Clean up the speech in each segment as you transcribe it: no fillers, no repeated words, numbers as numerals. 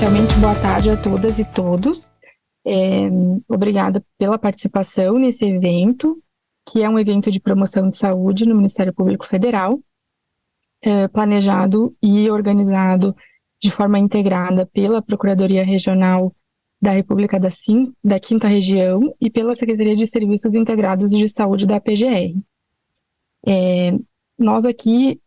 Inicialmente, boa tarde a todas e todos. Obrigada pela participação nesse evento, que é um evento de promoção de saúde no Ministério Público Federal, planejado e organizado de forma integrada pela Procuradoria Regional da República da Quinta Região e pela Secretaria de Serviços Integrados de Saúde da PGR. Nós aqui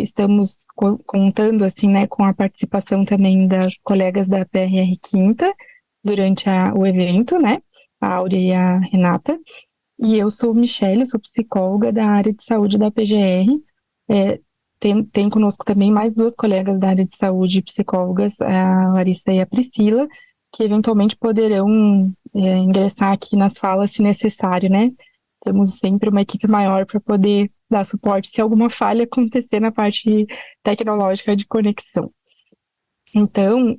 estamos contando assim, né, com a participação também das colegas da PRR Quinta durante o evento, né, a Áurea e a Renata. E eu sou Michele, sou psicóloga da área de saúde da PGR. Tem conosco também mais duas colegas da área de saúde, psicólogas, a Larissa e a Priscila, que eventualmente poderão ingressar aqui nas falas se necessário, né? Temos sempre uma equipe maior para poder dar suporte se alguma falha acontecer na parte tecnológica de conexão. Então,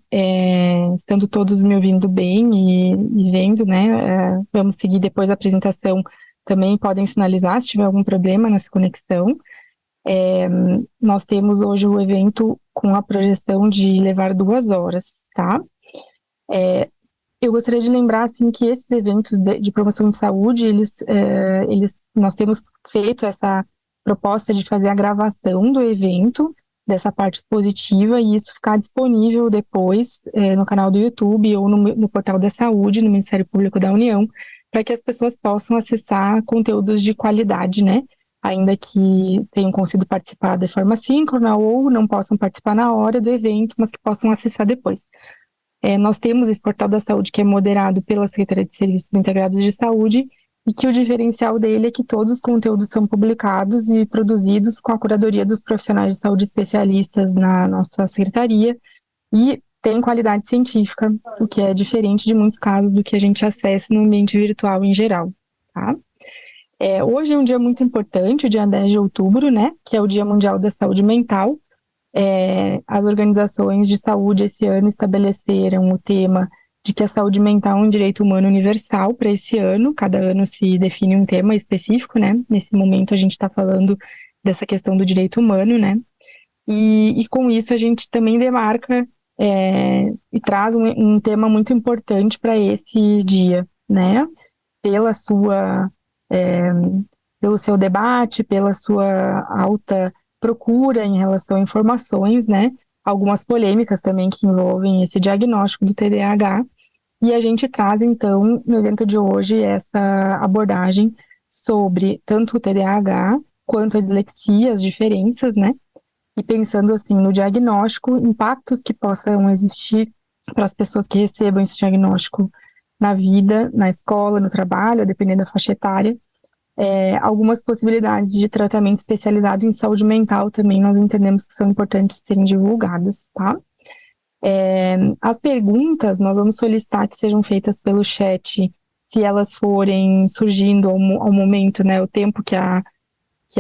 estando todos me ouvindo bem e vendo, né, vamos seguir depois da apresentação. Também podem sinalizar se tiver algum problema nessa conexão. Nós temos hoje o evento com a projeção de levar 2 horas, tá? Eu gostaria de lembrar, assim, que esses eventos de promoção de saúde, nós temos feito essa proposta de fazer a gravação do evento, dessa parte expositiva, e isso ficar disponível depois no canal do YouTube ou no portal da saúde, no Ministério Público da União, para que as pessoas possam acessar conteúdos de qualidade, né? Ainda que tenham conseguido participar de forma síncrona ou não possam participar na hora do evento, mas que possam acessar depois. Nós temos esse portal da saúde que é moderado pela Secretaria de Serviços Integrados de Saúde e que o diferencial dele é que todos os conteúdos são publicados e produzidos com a curadoria dos profissionais de saúde especialistas na nossa secretaria e tem qualidade científica, o que é diferente de muitos casos do que a gente acessa no ambiente virtual em geral, tá? Hoje é um dia muito importante, o dia 10 de outubro, né, que é o Dia Mundial da Saúde Mental. As organizações de saúde esse ano estabeleceram o tema de que a saúde mental é um direito humano universal para esse ano. Cada ano se define um tema específico, né? Nesse momento a gente está falando dessa questão do direito humano, né? E com isso a gente também demarca e traz um tema muito importante para esse dia, né? Pela sua, pelo seu debate, pela sua alta procura em relação a informações, né? Algumas polêmicas também que envolvem esse diagnóstico do TDAH. E a gente traz, então, no evento de hoje, essa abordagem sobre tanto o TDAH quanto a dislexia, as diferenças, né? E pensando, assim, no diagnóstico, impactos que possam existir para as pessoas que recebam esse diagnóstico na vida, na escola, no trabalho, dependendo da faixa etária. Algumas possibilidades de tratamento especializado em saúde mental também nós entendemos que são importantes serem divulgadas, tá? As perguntas nós vamos solicitar que sejam feitas pelo chat, se elas forem surgindo ao momento, né, o tempo que a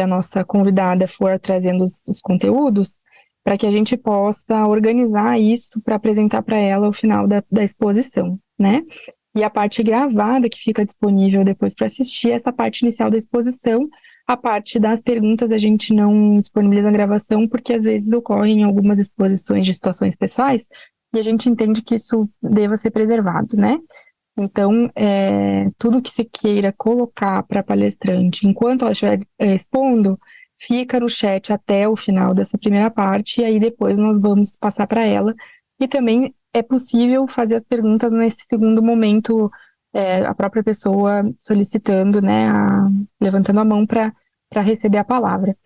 nossa convidada for trazendo os conteúdos, para que a gente possa organizar isso para apresentar para ela ao final da exposição, né? E a parte gravada que fica disponível depois para assistir, essa parte inicial da exposição. A parte das perguntas a gente não disponibiliza a gravação, porque às vezes ocorrem algumas exposições de situações pessoais e a gente entende que isso deva ser preservado, né? Então, tudo que você queira colocar para a palestrante enquanto ela estiver expondo, fica no chat até o final dessa primeira parte, e aí depois nós vamos passar para ela. E também é possível fazer as perguntas nesse segundo momento, a própria pessoa solicitando, né, levantando a mão para receber a palavra.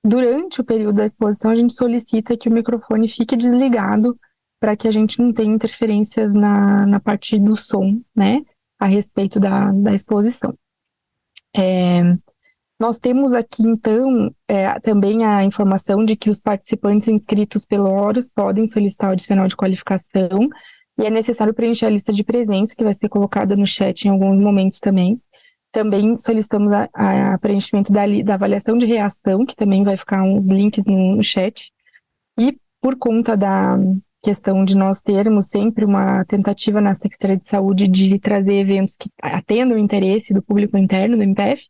Durante o período da exposição, a gente solicita que o microfone fique desligado para que a gente não tenha interferências na parte do som, né, a respeito da exposição. Nós temos aqui, então, também a informação de que os participantes inscritos pelo Horus podem solicitar o adicional de qualificação e é necessário preencher a lista de presença, que vai ser colocada no chat em alguns momentos também. Também solicitamos a preenchimento da avaliação de reação, que também vai ficar uns links no chat. E por conta da questão de nós termos sempre uma tentativa na Secretaria de Saúde de trazer eventos que atendam o interesse do público interno do MPF,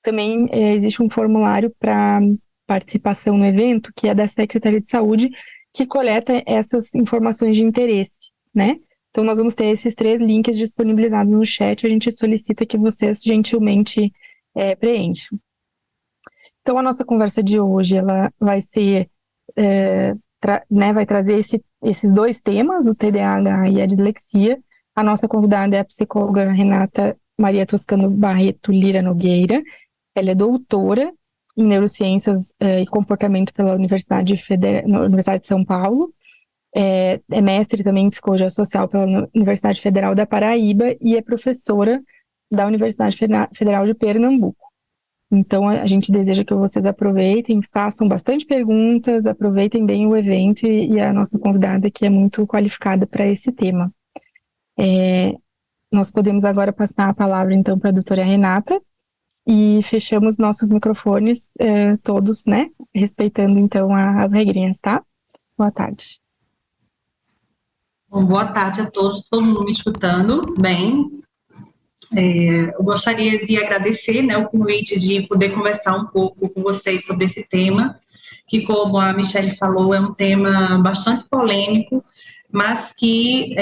também existe um formulário para participação no evento, que é da Secretaria de Saúde, que coleta essas informações de interesse, né? Então, nós vamos ter esses 3 links disponibilizados no chat, a gente solicita que vocês gentilmente preencham. Então, a nossa conversa de hoje, ela vai ser, vai trazer esses 2 temas, o TDAH e a dislexia. A nossa convidada é a psicóloga Renata Maria Toscano Barreto Lira Nogueira. Ela é doutora em Neurociências e Comportamento pela Universidade de São Paulo. É mestre também em Psicologia Social pela Universidade Federal da Paraíba e é professora da Universidade Federal de Pernambuco. Então, a gente deseja que vocês aproveitem, façam bastante perguntas, aproveitem bem o evento e a nossa convidada que é muito qualificada para esse tema. Nós podemos agora passar a palavra, então, para a doutora Renata e fechamos nossos microfones todos, né? Respeitando, então, as regrinhas, tá? Boa tarde. Bom, boa tarde a todos, todo mundo me escutando bem. Eu gostaria de agradecer, né, o convite de poder conversar um pouco com vocês sobre esse tema, que, como a Michelle falou, é um tema bastante polêmico, mas que,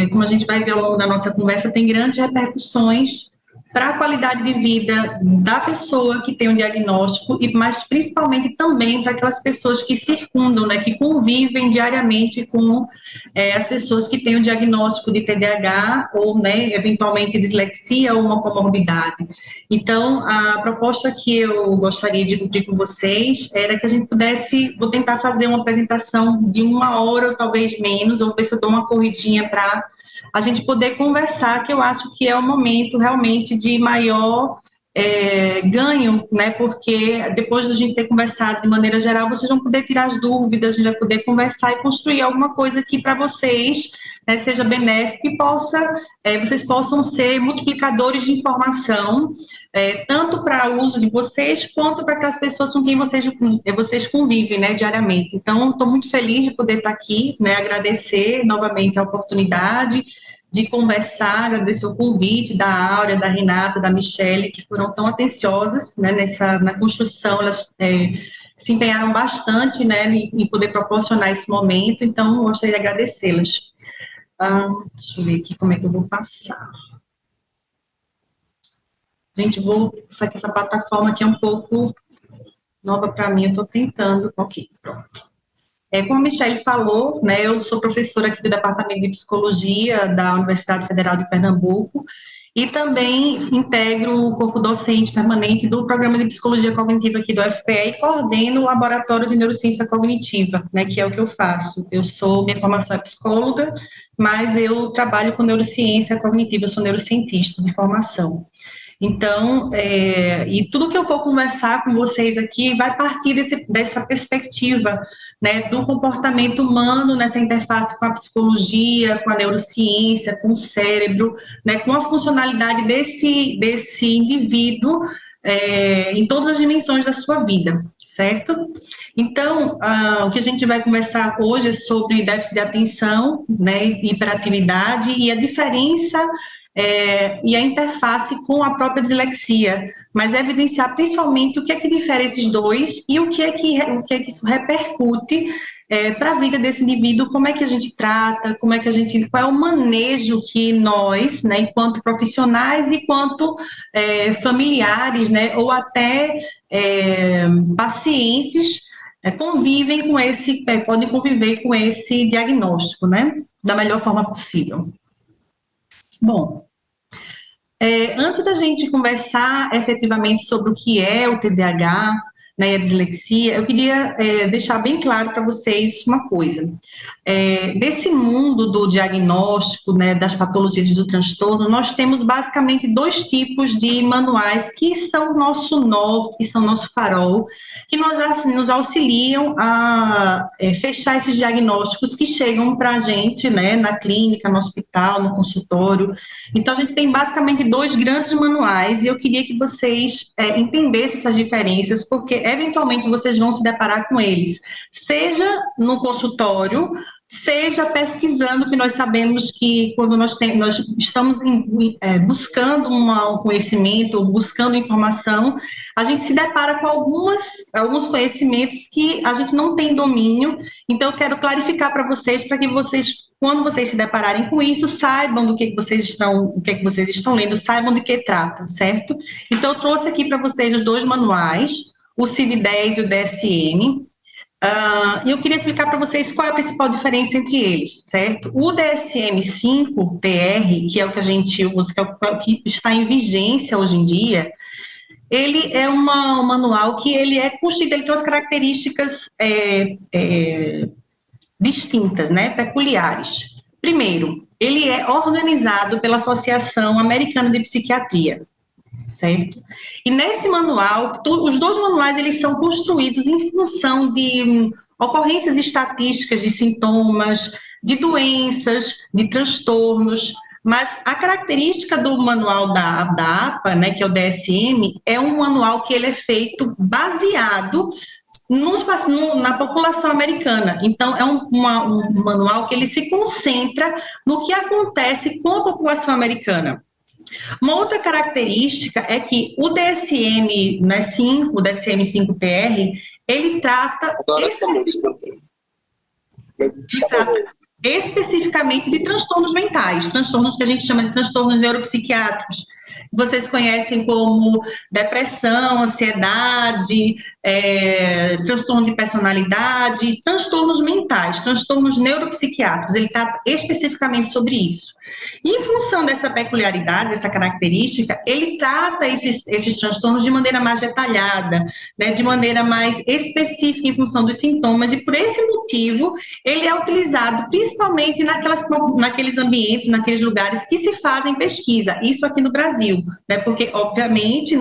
como a gente vai ver ao longo da nossa conversa, tem grandes repercussões para a qualidade de vida da pessoa que tem um diagnóstico, mas principalmente também para aquelas pessoas que circundam, né, que convivem diariamente com as pessoas que têm o diagnóstico de TDAH ou, né, eventualmente dislexia ou uma comorbidade. Então, a proposta que eu gostaria de cumprir com vocês era que a gente pudesse, vou tentar fazer uma apresentação de 1 hora ou talvez menos, ou ver se eu dou uma corridinha para a gente poder conversar, que eu acho que é o momento realmente de maior ganho, né, porque depois da gente ter conversado de maneira geral, vocês vão poder tirar as dúvidas, a gente vai poder conversar e construir alguma coisa que para vocês, né, seja benéfico e vocês possam ser multiplicadores de informação, tanto para o uso de vocês, quanto para aquelas pessoas com quem vocês convivem, né, diariamente. Então, estou muito feliz de poder estar aqui, né, agradecer novamente a oportunidade de conversar, agradecer o convite da Áurea, da Renata, da Michelle, que foram tão atenciosas, né, na construção, elas se empenharam bastante, né, em poder proporcionar esse momento, então gostaria de agradecê-las. Deixa eu ver aqui como é que eu vou passar. Gente, essa plataforma aqui é um pouco nova para mim, eu estou tentando. Ok, pronto. Como a Michelle falou, né, eu sou professora aqui do Departamento de Psicologia da Universidade Federal de Pernambuco e também integro o corpo docente permanente do Programa de Psicologia Cognitiva aqui do UFPE e coordeno o Laboratório de Neurociência Cognitiva, né, que é o que eu faço. Minha formação é psicóloga, mas eu trabalho com neurociência cognitiva, eu sou neurocientista de formação. Então, e tudo que eu for conversar com vocês aqui vai partir dessa perspectiva, né, do comportamento humano nessa interface com a psicologia, com a neurociência, com o cérebro, né, com a funcionalidade desse indivíduo em todas as dimensões da sua vida, certo? Então, o que a gente vai conversar hoje é sobre déficit de atenção, né, hiperatividade e a diferença e a interface com a própria dislexia, mas evidenciar principalmente o que é que difere esses dois e o que é que isso repercute para a vida desse indivíduo, como é que a gente trata, qual é o manejo que nós, né, enquanto profissionais e enquanto familiares, né, ou até pacientes convivem com podem conviver com esse diagnóstico, né, da melhor forma possível. Bom, antes da gente conversar efetivamente sobre o que é o TDAH, né, e a dislexia, eu queria deixar bem claro para vocês uma coisa. Desse mundo do diagnóstico, né, das patologias do transtorno, nós temos basicamente 2 tipos de manuais que são o nosso norte, que são o nosso farol, que nos auxiliam a fechar esses diagnósticos que chegam para a gente, né, na clínica, no hospital, no consultório. Então, a gente tem basicamente 2 grandes manuais e eu queria que vocês entendessem essas diferenças, porque eventualmente vocês vão se deparar com eles, seja no consultório, seja pesquisando, que nós sabemos que quando nós estamos buscando um conhecimento, buscando informação, a gente se depara com alguns conhecimentos que a gente não tem domínio. Então, eu quero clarificar para vocês, para que vocês, quando vocês se depararem com isso, saibam do que vocês estão, o que vocês estão lendo, saibam de que trata, certo? Então, eu trouxe aqui para vocês os dois manuais, o CID-10 e o DSM. E eu queria explicar para vocês qual é a principal diferença entre eles, certo? O DSM-5-TR, que é o que a gente usa, que é o que está em vigência hoje em dia, ele é um manual que ele é construído, ele tem umas características distintas, né, peculiares. Primeiro, ele é organizado pela Associação Americana de Psiquiatria, certo? E nesse manual, os dois manuais, eles são construídos em função de ocorrências estatísticas de sintomas, de doenças, de transtornos, mas a característica do manual da APA, né, que é o DSM, é um manual que ele é feito baseado na população americana. Então, é um manual que ele se concentra no que acontece com a população americana. Uma outra característica é que o DSM, né, 5, o DSM-5-TR, ele trata especificamente de transtornos mentais, transtornos que a gente chama de transtornos neuropsiquiátricos. Vocês conhecem como depressão, ansiedade, transtorno de personalidade, transtornos mentais, transtornos neuropsiquiátricos. Ele trata especificamente sobre isso. E em função dessa peculiaridade, dessa característica, ele trata esses transtornos de maneira mais detalhada, né, de maneira mais específica em função dos sintomas, e por esse motivo ele é utilizado principalmente naqueles ambientes, naqueles lugares que se fazem pesquisa, isso aqui no Brasil, né, porque, obviamente,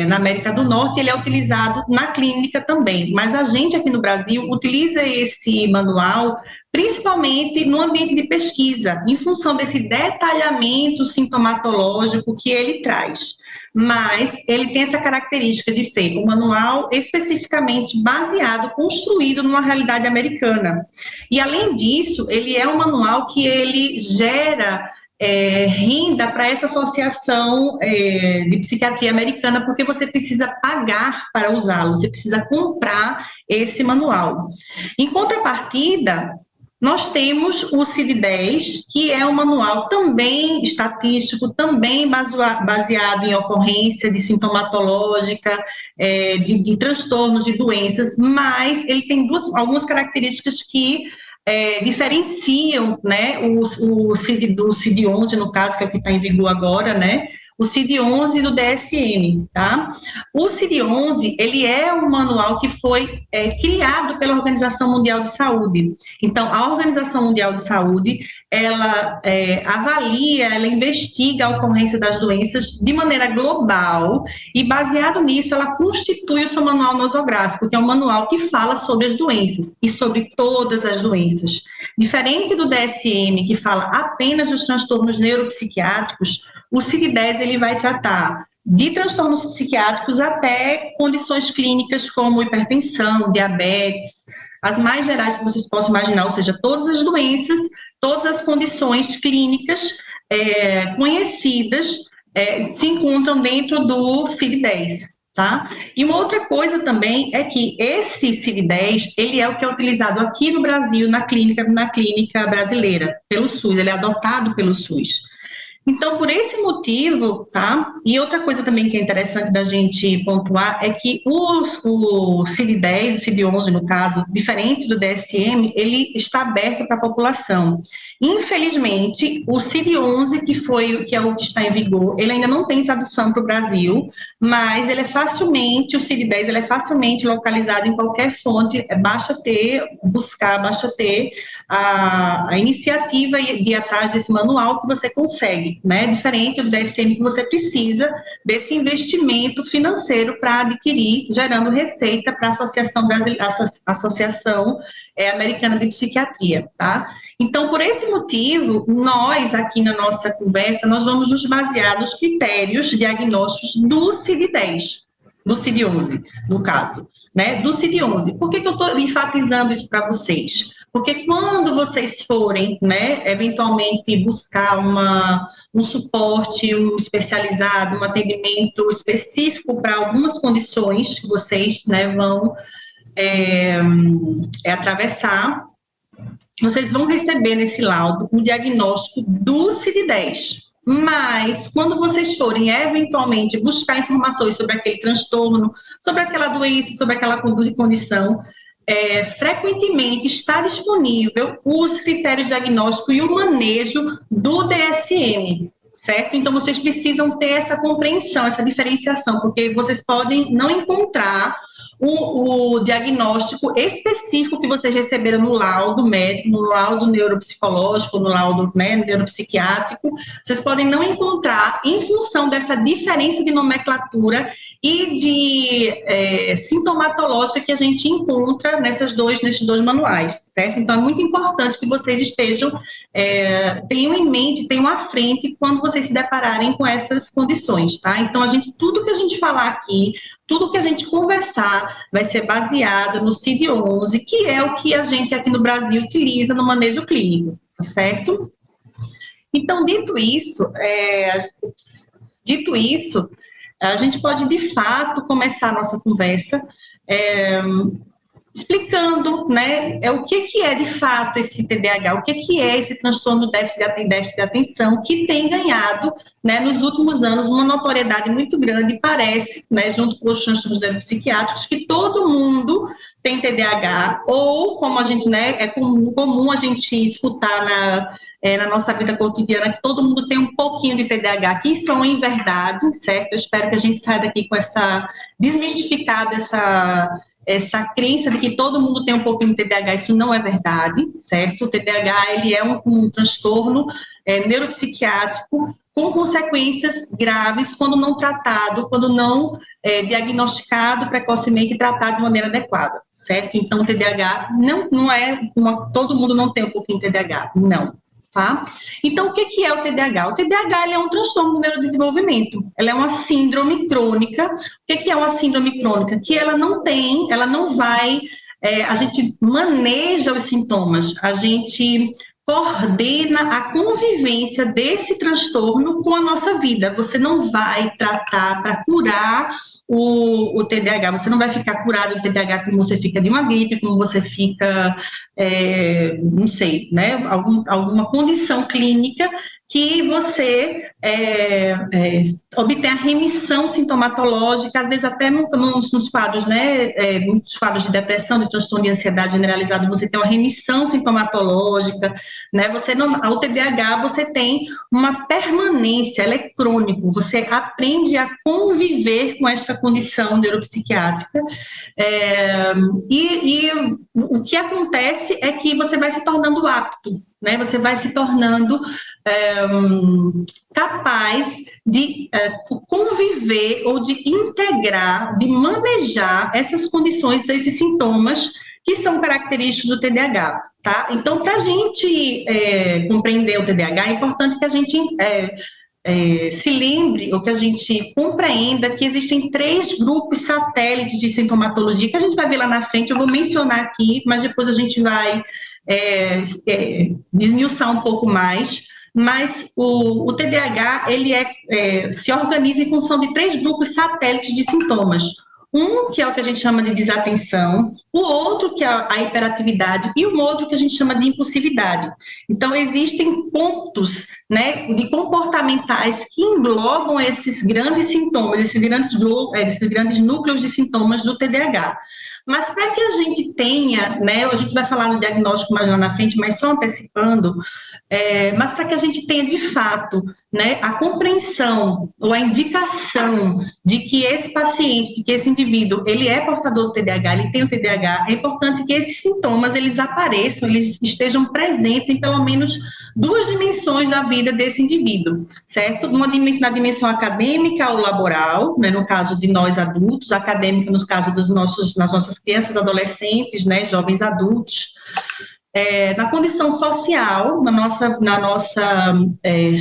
na América do Norte ele é utilizado na clínica também, mas a gente aqui no Brasil utiliza esse manual principalmente no ambiente de pesquisa, em função desse detalhamento sintomatológico que ele traz. Mas ele tem essa característica de ser um manual especificamente baseado, construído numa realidade americana. E, além disso, ele é um manual que ele gera renda para essa associação de psiquiatria americana, porque você precisa pagar para usá-lo, você precisa comprar esse manual. Em contrapartida, nós temos o CID-10, que é um manual também estatístico, também baseado em ocorrência de sintomatológica, de transtornos, de doenças, mas ele tem algumas características que diferenciam, né, o CID-11, no caso, que é o que está em vigor agora, né, o CID-11 do DSM, tá? O CID-11, ele é um manual que foi criado pela Organização Mundial de Saúde. Então, a Organização Mundial de Saúde, ela avalia, ela investiga a ocorrência das doenças de maneira global e, baseado nisso, ela constitui o seu manual nosográfico, que é um manual que fala sobre as doenças e sobre todas as doenças. Diferente do DSM, que fala apenas dos transtornos neuropsiquiátricos, o CID-10 ele vai tratar de transtornos psiquiátricos até condições clínicas como hipertensão, diabetes, as mais gerais que vocês possam imaginar, ou seja, todas as doenças, todas as condições clínicas conhecidas se encontram dentro do CID-10. Tá? E uma outra coisa também é que esse CID-10, ele é o que é utilizado aqui no Brasil, na clínica brasileira, pelo SUS, ele é adotado pelo SUS. Então, por esse motivo, tá? E outra coisa também que é interessante da gente pontuar é que o CID-10, o CID-11, no caso, diferente do DSM, ele está aberto para a população. Infelizmente, o CID-11, que é o que está em vigor, ele ainda não tem tradução para o Brasil, mas ele é facilmente, o CID-10, ele é facilmente localizado em qualquer fonte, basta ter a iniciativa de ir atrás desse manual que você consegue, né? Diferente do DSM, que você precisa desse investimento financeiro para adquirir, gerando receita para a Associação Americana de Psiquiatria, tá? Então, por esse motivo, nós, aqui na nossa conversa, nós vamos nos basear nos critérios diagnósticos do CID-10, do CID-11, no caso, né, do CID-11. Por que eu estou enfatizando isso para vocês? Porque quando vocês forem, né, eventualmente buscar um suporte, um especializado, um atendimento específico para algumas condições que vocês, né, vão atravessar, vocês vão receber nesse laudo um diagnóstico do CID-10. Mas, quando vocês forem eventualmente buscar informações sobre aquele transtorno, sobre aquela doença, sobre aquela condição, frequentemente está disponível os critérios diagnósticos e o manejo do DSM, certo? Então, vocês precisam ter essa compreensão, essa diferenciação, porque vocês podem não encontrar o diagnóstico específico que vocês receberam no laudo médico, no laudo neuropsicológico, no laudo, né, neuropsiquiátrico, vocês podem não encontrar em função dessa diferença de nomenclatura e de sintomatológica que a gente encontra nesses dois manuais, certo? Então, é muito importante que vocês tenham em mente, tenham à frente quando vocês se depararem com essas condições, tá? Então, tudo que a gente falar aqui, tudo que a gente conversar vai ser baseado no CID-11, que é o que a gente aqui no Brasil utiliza no manejo clínico, tá certo? Então, dito isso, a gente pode, de fato, começar a nossa conversa explicando, né, o que é de fato esse TDAH, o que é esse transtorno déficit de atenção que tem ganhado, né, nos últimos anos uma notoriedade muito grande, parece, né, junto com os transtornos psiquiátricos, que todo mundo tem TDAH, ou como a gente, né, é comum a gente escutar na nossa vida cotidiana, que todo mundo tem um pouquinho de TDAH, que isso é uma inverdade, certo? Eu espero que a gente saia daqui com desmistificada essa crença de que todo mundo tem um pouquinho de TDAH, isso não é verdade, certo? O TDAH, ele é um transtorno neuropsiquiátrico com consequências graves quando não tratado, quando não diagnosticado precocemente e tratado de maneira adequada, certo? Então, o TDAH não é todo mundo não tem um pouquinho de TDAH, não. Tá? Então, o que é o TDAH? O TDAH ele é um transtorno do neurodesenvolvimento, ela é uma síndrome crônica. O que é uma síndrome crônica? Que ela não vai, a gente maneja os sintomas, a gente coordena a convivência desse transtorno com a nossa vida. Você não vai tratar para curar o TDAH, você não vai ficar curado do TDAH como você fica de uma gripe, como você fica, não sei, né, alguma condição clínica que você obtém a remissão sintomatológica, às vezes até nos quadros, né, nos quadros de depressão, de transtorno de ansiedade generalizado, você tem uma remissão sintomatológica, né, ao TDAH você tem uma permanência, ela é crônico, você aprende a conviver com esta condição neuropsiquiátrica, e o que acontece é que você vai se tornando apto, né, você vai se tornando capaz de conviver ou de integrar, de manejar essas condições, esses sintomas que são característicos do TDAH, tá? Então, para a gente compreender o TDAH, é importante que a gente se lembre ou que a gente compreenda que existem 3 grupos satélites de sintomatologia, que a gente vai ver lá na frente, eu vou mencionar aqui, mas depois a gente vai desmiuçar um pouco mais. Mas o TDAH, ele se organiza em função de 3 grupos satélites de sintomas. Um, que é o que a gente chama de desatenção, o outro, que é a hiperatividade, e o outro que a gente chama de impulsividade. Então, existem pontos, né, de comportamentais que englobam esses grandes sintomas, esses grandes núcleos de sintomas do TDAH. Mas para que a gente tenha, né, a gente vai falar no diagnóstico mais lá na frente, mas só antecipando, mas para que a gente tenha de fato, né, a compreensão ou a indicação de que esse paciente, de que esse indivíduo, ele é portador do TDAH, ele tem o TDAH, é importante que esses sintomas, eles apareçam, eles estejam presentes em pelo menos 2 dimensões da vida desse indivíduo, certo? Uma na dimensão acadêmica ou laboral, né, no caso de nós adultos, acadêmica no caso das nossas crianças, adolescentes, né, jovens adultos, na condição social, na nossa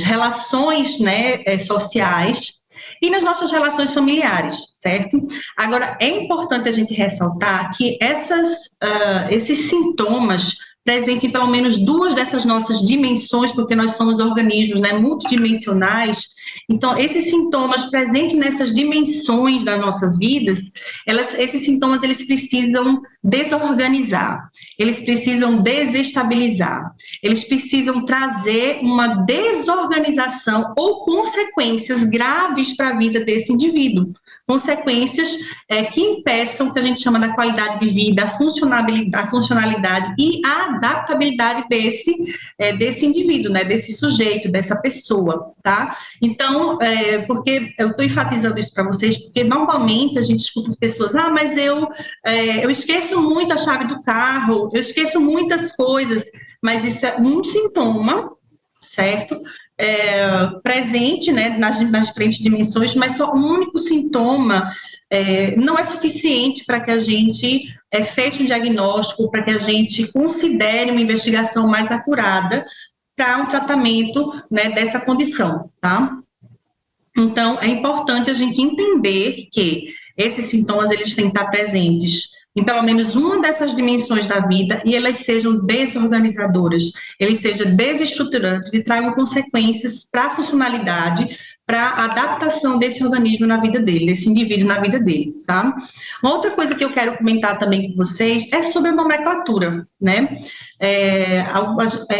relações, né, sociais, e nas nossas relações familiares, certo? Agora, é importante a gente ressaltar que esses sintomas presentes em pelo menos duas dessas nossas dimensões, porque nós somos organismos, né, multidimensionais, então, esses sintomas presentes nessas dimensões das nossas vidas, esses sintomas, eles precisam desorganizar, eles precisam desestabilizar, eles precisam trazer uma desorganização ou consequências graves para a vida desse indivíduo, consequências que impeçam o que a gente chama da qualidade de vida, a funcionalidade e a adaptabilidade desse indivíduo, né, desse sujeito, dessa pessoa, tá? Então, porque eu estou enfatizando isso para vocês, porque normalmente a gente escuta as pessoas, mas eu esqueço muito a chave do carro, eu esqueço muitas coisas, mas isso é um sintoma, certo? Presente, né, nas diferentes dimensões, mas só um único sintoma não é suficiente para que a gente feche um diagnóstico, para que a gente considere uma investigação mais acurada para um tratamento, né, dessa condição, tá? Então, é importante a gente entender que esses sintomas, eles têm que estar presentes em pelo menos uma dessas dimensões da vida e elas sejam desorganizadoras, eles sejam desestruturantes e tragam consequências para a funcionalidade, para a adaptação desse organismo na vida dele, desse indivíduo na vida dele, tá? Uma outra coisa que eu quero comentar também com vocês é sobre a nomenclatura, né?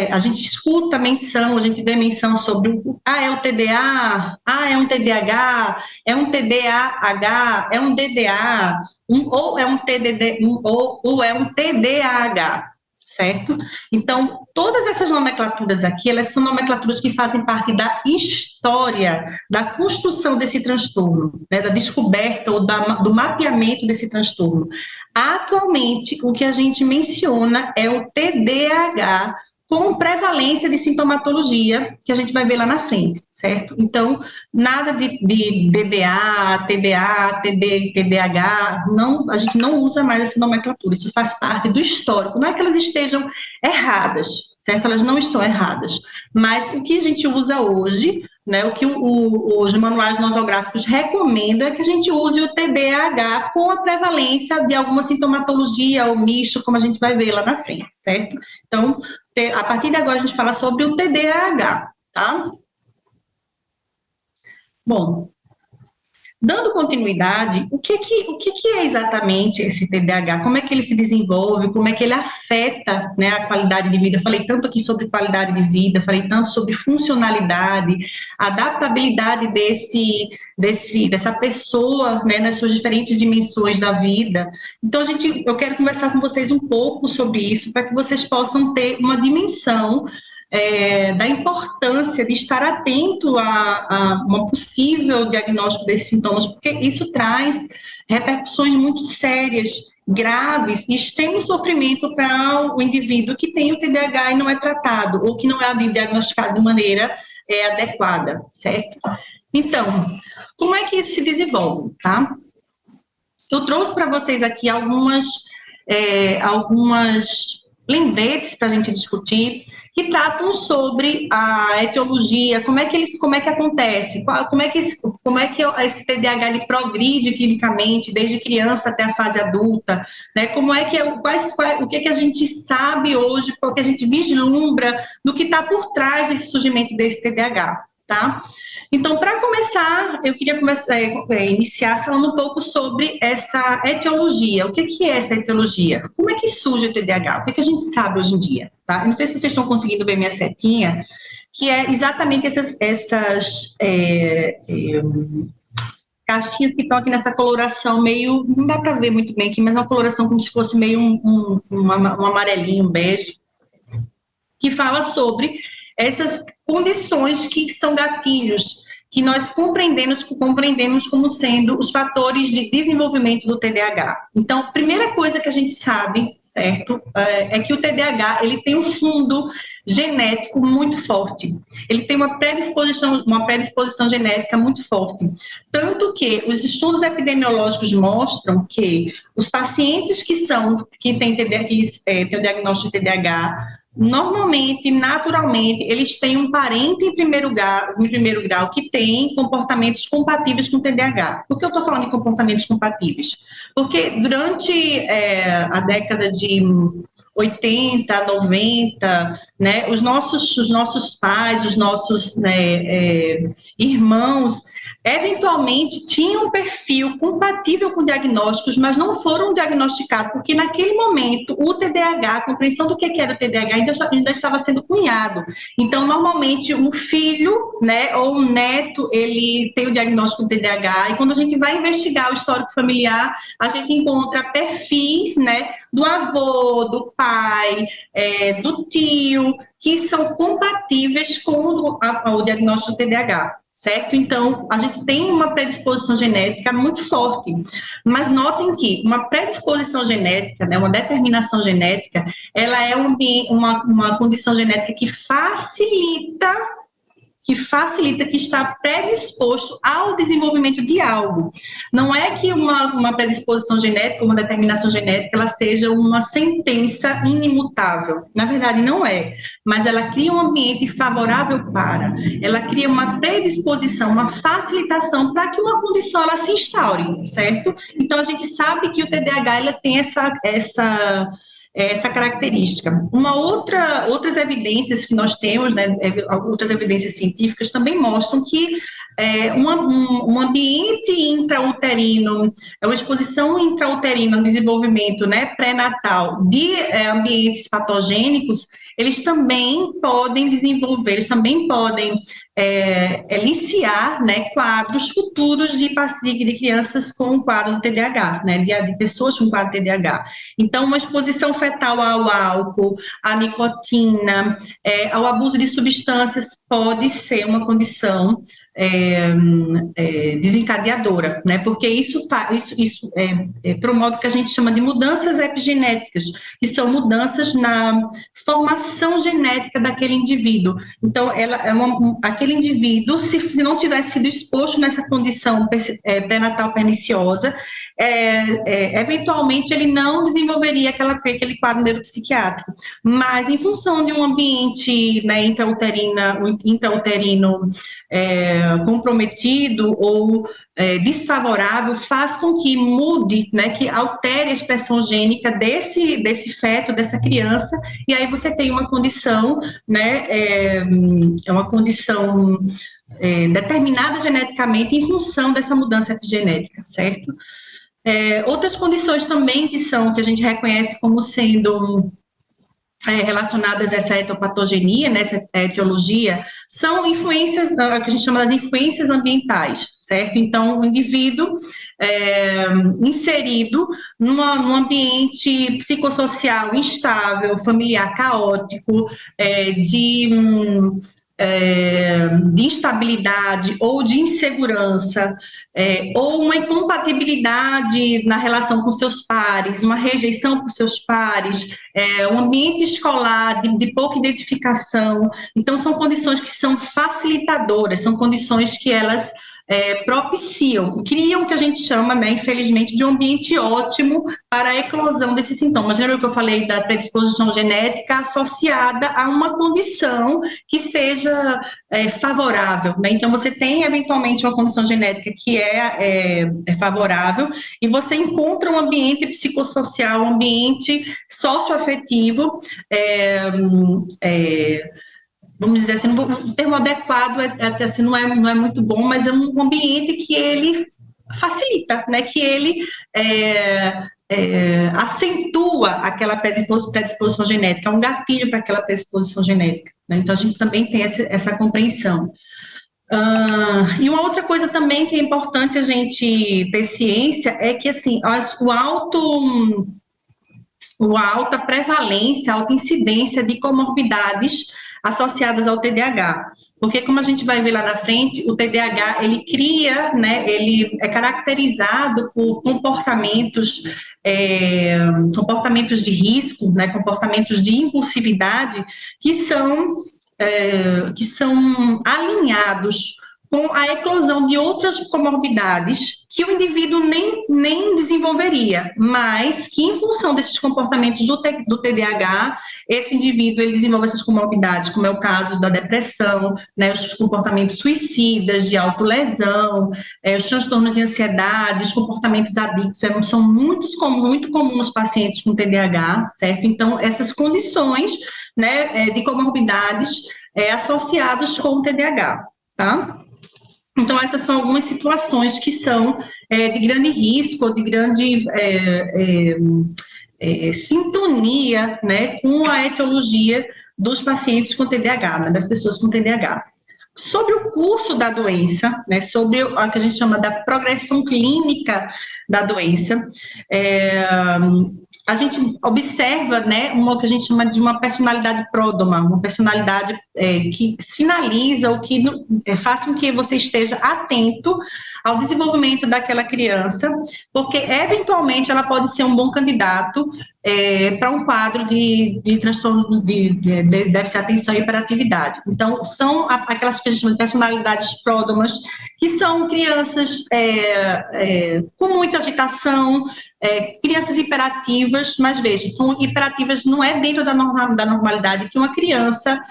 A gente escuta menção, a gente vê menção sobre é o TDA, é um TDAH, é um TDAH, é um DDA, ou é um TDD, ou é um TDAH, certo? Então, todas essas nomenclaturas aqui, elas são nomenclaturas que fazem parte da história, da construção desse transtorno, né, da descoberta ou do mapeamento desse transtorno. Atualmente, o que a gente menciona é o TDAH, com prevalência de sintomatologia, que a gente vai ver lá na frente, certo? Então, nada de DDA, TDA, TDAH, a gente não usa mais essa nomenclatura, isso faz parte do histórico. Não é que elas estejam erradas, certo? Elas não estão erradas, mas o que a gente usa hoje, né, o que os manuais nosográficos recomendam é que a gente use o TDAH com a prevalência de alguma sintomatologia ou misto, como a gente vai ver lá na frente, certo? Então, a partir de agora a gente fala sobre o TDAH, tá? Bom, dando continuidade, o que é exatamente esse TDAH? Como é que ele se desenvolve? Como é que ele afeta, né, a qualidade de vida? Eu falei tanto aqui sobre qualidade de vida, falei tanto sobre funcionalidade, adaptabilidade dessa pessoa, né, nas suas diferentes dimensões da vida. Então, eu quero conversar com vocês um pouco sobre isso, para que vocês possam ter uma dimensão da importância de estar atento a um possível diagnóstico desses sintomas, porque isso traz repercussões muito sérias, graves e extremo sofrimento para o indivíduo que tem o TDAH e não é tratado, ou que não é diagnosticado de maneira adequada, certo? Então, como é que isso se desenvolve, tá? Eu trouxe para vocês aqui algumas lembretes para a gente discutir, que tratam sobre a etiologia, como é que acontece, como é que esse TDAH ele progride clinicamente, desde criança até a fase adulta, né? Como é que o que a gente sabe hoje, o que a gente vislumbra do que está por trás desse surgimento desse TDAH, tá? Então, para começar, eu queria iniciar falando um pouco sobre essa etiologia. O que é essa etiologia? Como é que surge o TDAH? O que a gente sabe hoje em dia? Tá? Eu não sei se vocês estão conseguindo ver minha setinha, que é exatamente essas caixinhas que estão aqui nessa coloração meio, não dá para ver muito bem aqui, mas é uma coloração como se fosse meio um amarelinho, um bege, que fala sobre essas condições que são gatilhos, que nós compreendemos como sendo os fatores de desenvolvimento do TDAH. Então, a primeira coisa que a gente sabe, certo, é que o TDAH, ele tem um fundo genético muito forte. Ele tem uma predisposição genética muito forte. Tanto que os estudos epidemiológicos mostram que os pacientes que têm o diagnóstico de TDAH, normalmente, naturalmente, eles têm um parente em primeiro grau que tem comportamentos compatíveis com o TDAH. Por que eu estou falando de comportamentos compatíveis? Porque durante a década de 80, 90, né, os nossos pais, os nossos, né, irmãos, eventualmente tinham um perfil compatível com diagnósticos, mas não foram diagnosticados, porque naquele momento o TDAH, a compreensão do que era o TDAH ainda estava sendo cunhado. Então, normalmente, um filho, né, ou um neto, ele tem o diagnóstico do TDAH, e quando a gente vai investigar o histórico familiar, a gente encontra perfis, né, do avô, do pai, do tio, que são compatíveis com o diagnóstico do TDAH, certo? Então, a gente tem uma predisposição genética muito forte, mas notem que uma predisposição genética, né, uma determinação genética, ela é uma condição genética que facilita, que está predisposto ao desenvolvimento de algo. Não é que uma predisposição genética, uma determinação genética, ela seja uma sentença inimutável. Na verdade, não é. Mas ela cria um ambiente favorável para. Ela cria uma predisposição, uma facilitação para que uma condição ela se instaure, certo? Então, a gente sabe que o TDAH ela tem essa característica. Outras evidências que nós temos, né, outras evidências científicas também mostram que um ambiente intrauterino, uma exposição intrauterina, um desenvolvimento, né, pré-natal de ambientes patogênicos, eles também podem desenvolver, eles também podem eliciar, né, quadros futuros de crianças com quadro do TDAH, né, de pessoas com quadro de TDAH. Então, uma exposição fetal ao álcool, à nicotina, ao abuso de substâncias pode ser uma condição desencadeadora, né? Porque isso promove o que a gente chama de mudanças epigenéticas, que são mudanças na formação genética daquele indivíduo. Então, aquele indivíduo, se não tivesse sido exposto nessa condição pré-natal perniciosa, eventualmente ele não desenvolveria aquele quadro neuropsiquiátrico. Mas, em função de um ambiente, né, intrauterino comprometido ou desfavorável, faz com que mude, né, que altere a expressão gênica desse feto, dessa criança, e aí você tem uma condição, né, uma condição determinada geneticamente em função dessa mudança epigenética, certo? Outras condições também que a gente reconhece como sendo relacionadas a essa etopatogenia, né, essa etiologia, são influências, que a gente chama das influências ambientais, certo? Então, o indivíduo inserido num ambiente psicossocial instável, familiar caótico, de instabilidade ou de insegurança, ou uma incompatibilidade na relação com seus pares, uma rejeição por seus pares, um ambiente escolar de pouca identificação. Então, são condições que são facilitadoras, são condições que elas propiciam, criam o que a gente chama, né, infelizmente, de um ambiente ótimo para a eclosão desses sintomas. Lembra que eu falei da predisposição genética associada a uma condição que seja favorável, né? Então, você tem, eventualmente, uma condição genética que é favorável e você encontra um ambiente psicossocial, um ambiente socioafetivo, vamos dizer assim, o termo adequado assim, não é muito bom, mas é um ambiente que ele facilita, né, que ele acentua aquela predisposição genética, um gatilho para aquela predisposição genética, né? Então, a gente também tem essa compreensão. E uma outra coisa também que é importante a gente ter ciência é que, assim, a alta prevalência, a alta incidência de comorbidades associadas ao TDAH, porque como a gente vai ver lá na frente, o TDAH, ele cria, né, ele é caracterizado por comportamentos de risco, né, comportamentos de impulsividade, que são alinhados com a eclosão de outras comorbidades que o indivíduo nem desenvolveria, mas que, em função desses comportamentos do TDAH, esse indivíduo ele desenvolve essas comorbidades, como é o caso da depressão, né, os comportamentos suicidas, de autolesão, os transtornos de ansiedade, os comportamentos adictos, são muito comuns nos pacientes com TDAH, certo? Então, essas condições, né, de comorbidades associadas com o TDAH, tá? Então, essas são algumas situações que são de grande risco, de grande sintonia, né, com a etiologia dos pacientes com TDAH, né, das pessoas com TDAH. Sobre o curso da doença, né, sobre o que a gente chama da progressão clínica da doença, a gente observa, né, o que a gente chama de uma personalidade pródroma, uma personalidade que sinaliza ou que faz com que você esteja atento ao desenvolvimento daquela criança, porque eventualmente ela pode ser um bom candidato para um quadro de transtorno de déficit de atenção e hiperatividade. Então, são aquelas que a gente chama de personalidades pródromas, que são crianças com muita agitação, crianças hiperativas, mas veja, são hiperativas não é dentro da normalidade que uma criança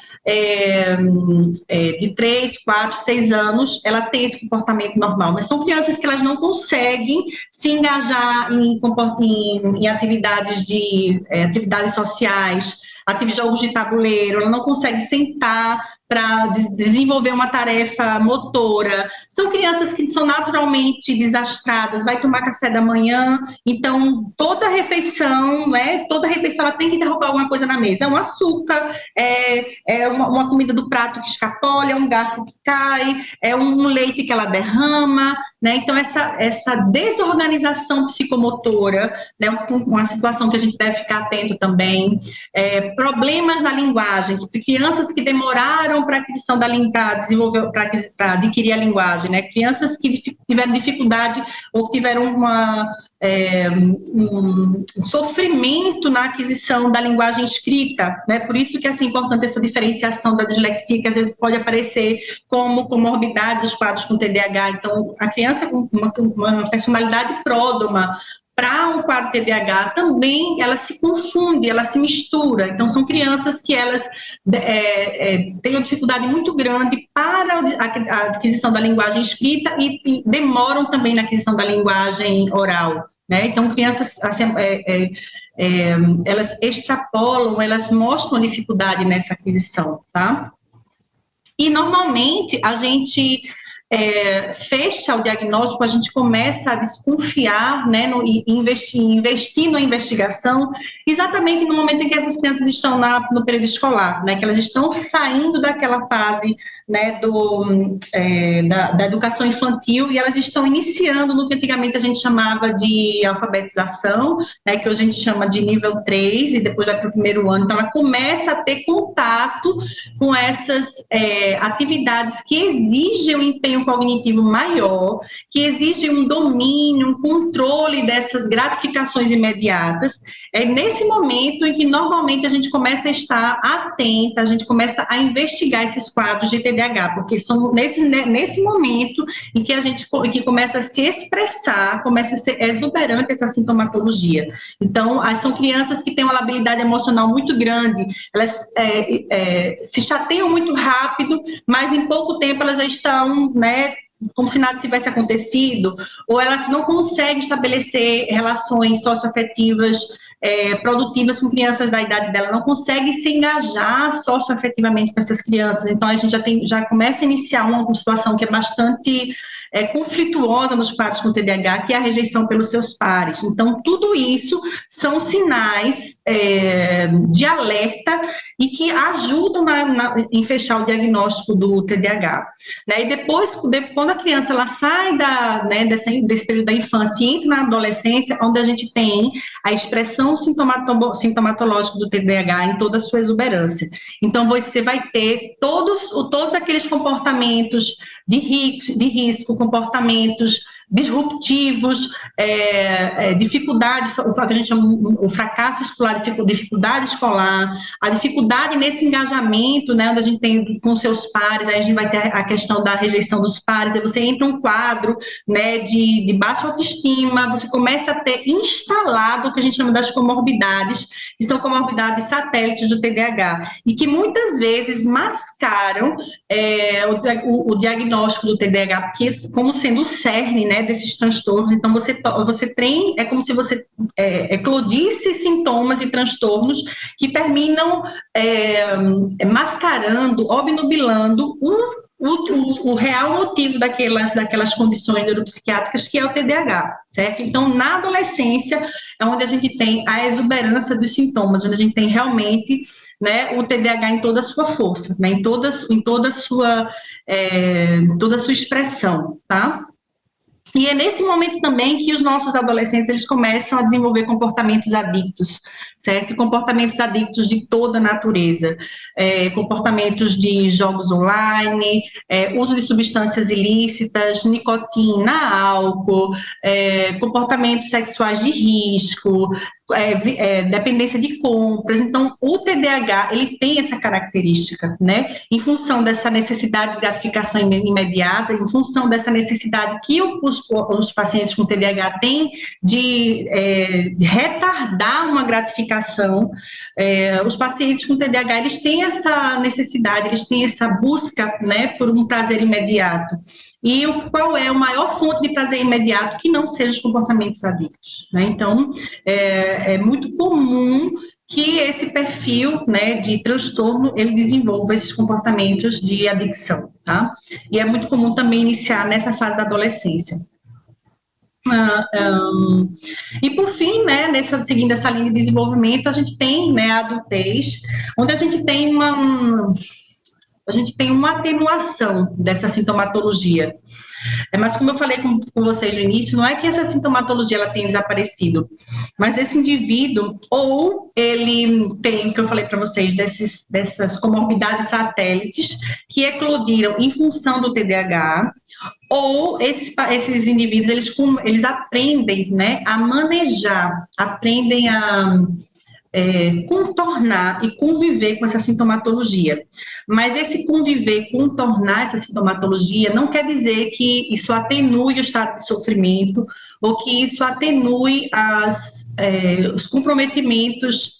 de 3, 4, 6 anos, ela tem esse comportamento normal, mas são crianças que elas não conseguem se engajar em atividades atividades sociais, jogos de tabuleiro, ela não consegue sentar para desenvolver uma tarefa motora. São crianças que são naturalmente desastradas, vai tomar café da manhã, então toda refeição ela tem que derrubar alguma coisa na mesa. É um açúcar, uma comida do prato que escapole, é um garfo que cai, é um leite que ela derrama, né? Então essa desorganização psicomotora, né, uma situação que a gente deve ficar atento também, problemas na linguagem, crianças que demoraram para aquisição da língua, para adquirir a linguagem, né? Crianças que tiveram dificuldade ou que tiveram um sofrimento na aquisição da linguagem escrita, né? Por isso que é importante essa diferenciação da dislexia, que às vezes pode aparecer como comorbidade dos quadros com TDAH. Então, a criança com uma personalidade pródroma para um quadro TDAH também, ela se confunde, ela se mistura. Então, são crianças que elas têm uma dificuldade muito grande para a aquisição da linguagem escrita e demoram também na aquisição da linguagem oral, né? Então, crianças, assim, elas extrapolam, elas mostram dificuldade nessa aquisição, tá? E, normalmente, a gente fecha o diagnóstico, a gente começa a desconfiar, né, investir na investigação, exatamente no momento em que essas crianças estão no período escolar, né, que elas estão saindo daquela fase, né, da educação infantil, e elas estão iniciando no que antigamente a gente chamava de alfabetização, né, que hoje a gente chama de nível 3, e depois vai para o primeiro ano. Então, ela começa a ter contato com essas atividades que exigem um empenho cognitivo maior, que exigem um domínio, um controle dessas gratificações imediatas. É nesse momento em que, normalmente, a gente começa a estar atenta, a gente começa a investigar esses quadros de TDAH, porque são nesse momento em que começa a se expressar, começa a ser exuberante essa sintomatologia. Então, são crianças que têm uma labilidade emocional muito grande, elas se chateiam muito rápido, mas em pouco tempo elas já estão, né, como se nada tivesse acontecido, ou ela não consegue estabelecer relações socioafetivas produtivas com crianças da idade dela, não consegue se engajar socioafetivamente com essas crianças. Então, a gente já começa a iniciar uma situação que é bastante conflituosa nos quadros com TDAH, que é a rejeição pelos seus pares. Então, tudo isso são sinais de alerta e que ajudam em fechar o diagnóstico do TDAH. Né? E depois, quando a criança ela sai desse período da infância e entra na adolescência, onde a gente tem a expressão sintomatológica do TDAH em toda a sua exuberância. Então, você vai ter todos aqueles comportamentos de risco, comportamentos disruptivos, dificuldade, o que a gente chama o fracasso escolar, dificuldade escolar, a dificuldade nesse engajamento, né, onde a gente tem com seus pares, aí a gente vai ter a questão da rejeição dos pares, aí você entra um quadro, né, de baixa autoestima, você começa a ter instalado o que a gente chama das comorbidades, que são comorbidades satélites do TDAH, e que muitas vezes mascaram o diagnóstico do TDAH, porque como sendo o cerne, né, desses transtornos. Então você tem, é como se você eclodisse sintomas e transtornos que terminam mascarando, obnubilando o real motivo daquelas condições neuropsiquiátricas, que é o TDAH, certo? Então, na adolescência, é onde a gente tem a exuberância dos sintomas, onde a gente tem realmente, né, o TDAH em toda a sua força, né, em toda a sua expressão, tá? E é nesse momento também que os nossos adolescentes, eles começam a desenvolver comportamentos adictos, certo? Comportamentos adictos de toda a natureza, comportamentos de jogos online, uso de substâncias ilícitas, nicotina, álcool, comportamentos sexuais de risco, dependência de compras. Então, o TDAH, ele tem essa característica, né? Em função dessa necessidade de gratificação imediata, em função dessa necessidade que os pacientes com TDAH têm de retardar uma gratificação, os pacientes com TDAH, eles têm essa necessidade, eles têm essa busca, né, por um prazer imediato. E qual é a maior fonte de prazer imediato que não seja os comportamentos adictos, né? Então, é muito comum que esse perfil, né, de transtorno, ele desenvolva esses comportamentos de adicção, tá? E é muito comum também iniciar nessa fase da adolescência. E por fim, né, seguindo essa linha de desenvolvimento, a gente tem, né, a adultez, onde a gente tem uma atenuação dessa sintomatologia. Mas como eu falei com vocês no início, não é que essa sintomatologia ela tenha desaparecido, mas esse indivíduo, ou ele tem, o que eu falei para vocês, dessas comorbidades satélites que eclodiram em função do TDAH, ou esses indivíduos, eles aprendem, né, a manejar, aprendem a contornar e conviver com essa sintomatologia. Mas esse conviver, contornar essa sintomatologia não quer dizer que isso atenue o estado de sofrimento ou que isso atenue os comprometimentos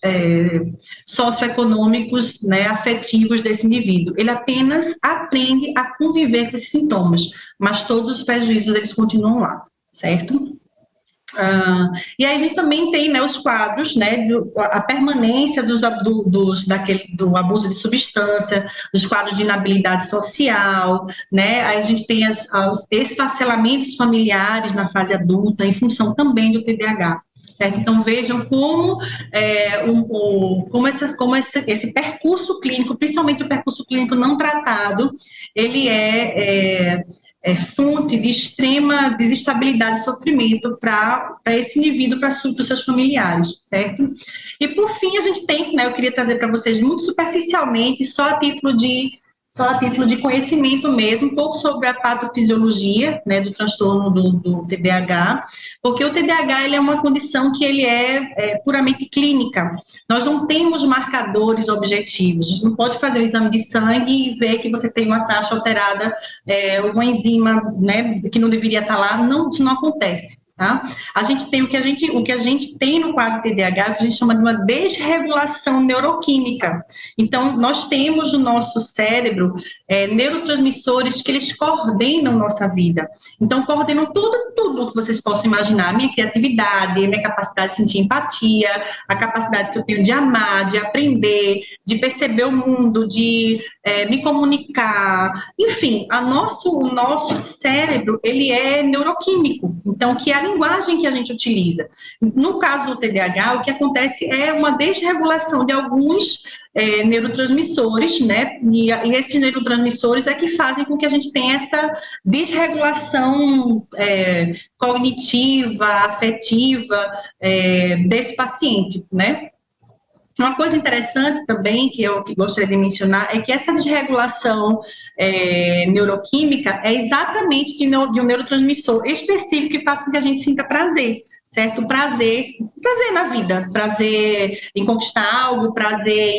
socioeconômicos, né, afetivos desse indivíduo. Ele apenas aprende a conviver com esses sintomas, mas todos os prejuízos, eles continuam lá, certo? E aí a gente também tem, né, os quadros, né, a permanência do abuso de substância, dos quadros de inabilidade social, né, aí a gente tem os esfacelamentos familiares na fase adulta, em função também do TDAH. Certo? Então, vejam como esse percurso clínico, principalmente o percurso clínico não tratado, ele é fonte de extrema desestabilidade e sofrimento para esse indivíduo, para os seus familiares, certo? E, por fim, a gente tem, né, eu queria trazer para vocês muito superficialmente, só a título de conhecimento mesmo, um pouco sobre a patofisiologia, né, do transtorno do TDAH, porque o TDAH, ele é uma condição que ele é puramente clínica. Nós não temos marcadores objetivos. A gente não pode fazer um exame de sangue e ver que você tem uma taxa alterada, uma enzima, né, que não deveria estar lá. Não, isso não acontece. Tá? A gente tem o que a gente tem no quadro TDAH, que a gente chama de uma desregulação neuroquímica. Então, nós temos no nosso cérebro neurotransmissores que eles coordenam nossa vida. Então, coordenam tudo que vocês possam imaginar, a minha criatividade, a minha capacidade de sentir empatia, a capacidade que eu tenho de amar, de aprender, de perceber o mundo, de me comunicar, enfim, o nosso cérebro, ele é neuroquímico, então, que é a linguagem que a gente utiliza. No caso do TDAH, o que acontece é uma desregulação de alguns neurotransmissores, né, e esses neurotransmissores é que fazem com que a gente tenha essa desregulação cognitiva, afetiva desse paciente, né. Uma coisa interessante também que gostaria de mencionar é que essa desregulação neuroquímica é exatamente de um neurotransmissor específico que faz com que a gente sinta prazer, certo? Prazer na vida, prazer em conquistar algo, prazer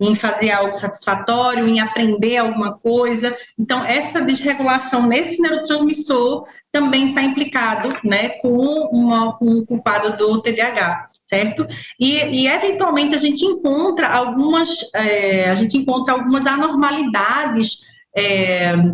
em fazer algo satisfatório, em aprender alguma coisa. Então, essa desregulação nesse neurotransmissor também está implicado, né, com um culpado do TDAH, certo? E eventualmente a gente encontra algumas anormalidades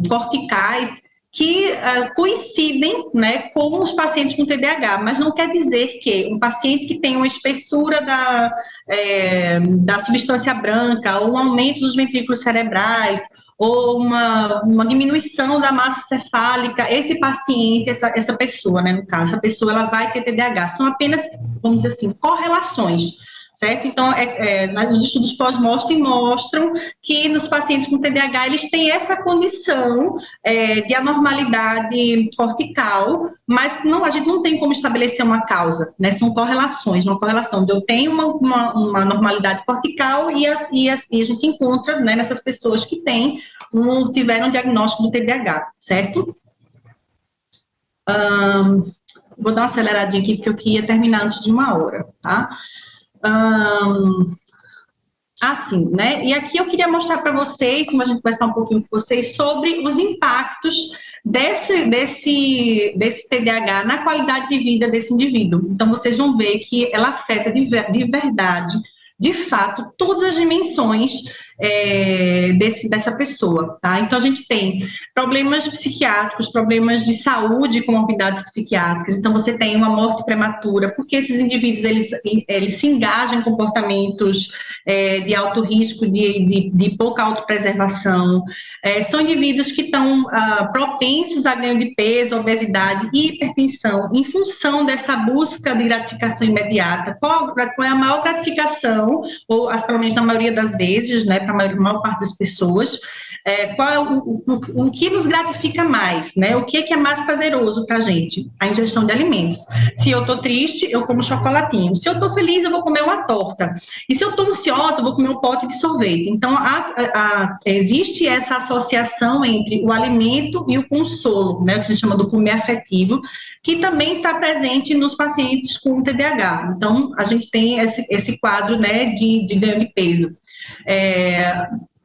corticais que coincidem, né, com os pacientes com TDAH, mas não quer dizer que um paciente que tem uma espessura da substância branca, ou um aumento dos ventrículos cerebrais, ou uma diminuição da massa cefálica, esse paciente, essa pessoa, né, no caso, essa pessoa ela vai ter TDAH. São apenas, vamos dizer assim, correlações, certo? Então, os estudos pós-mortem mostram que nos pacientes com TDAH eles têm essa condição de anormalidade cortical, mas a gente não tem como estabelecer uma causa, né? São correlações, uma correlação. Eu tenho uma anormalidade cortical e a gente encontra, né, nessas pessoas que tiveram um diagnóstico do TDAH, certo? Vou dar uma aceleradinha aqui, porque eu queria terminar antes de 1 hora, tá? Assim, né? E aqui eu queria mostrar para vocês, como a gente conversar um pouquinho com vocês, sobre os impactos desse TDAH na qualidade de vida desse indivíduo. Então, vocês vão ver que ela afeta de verdade, de fato, todas as dimensões dessa pessoa, tá? Então, a gente tem problemas psiquiátricos, problemas de saúde, comorbidades psiquiátricas. Então, você tem uma morte prematura, porque esses indivíduos, eles se engajam em comportamentos de alto risco, de pouca autopreservação. São indivíduos que estão propensos a ganho de peso, obesidade e hipertensão, em função dessa busca de gratificação imediata. Qual é a maior gratificação, ou pelo menos na maioria das vezes, né, para a maior parte das pessoas, qual é o que nos gratifica mais, né? O que é mais prazeroso para a gente? A ingestão de alimentos. Se eu estou triste, eu como chocolatinho. Se eu estou feliz, eu vou comer uma torta. E se eu estou ansiosa, eu vou comer um pote de sorvete. Então, existe essa associação entre o alimento e o consolo, né? O que a gente chama do comer afetivo, que também está presente nos pacientes com TDAH. Então, a gente tem esse quadro, né, de ganho de peso.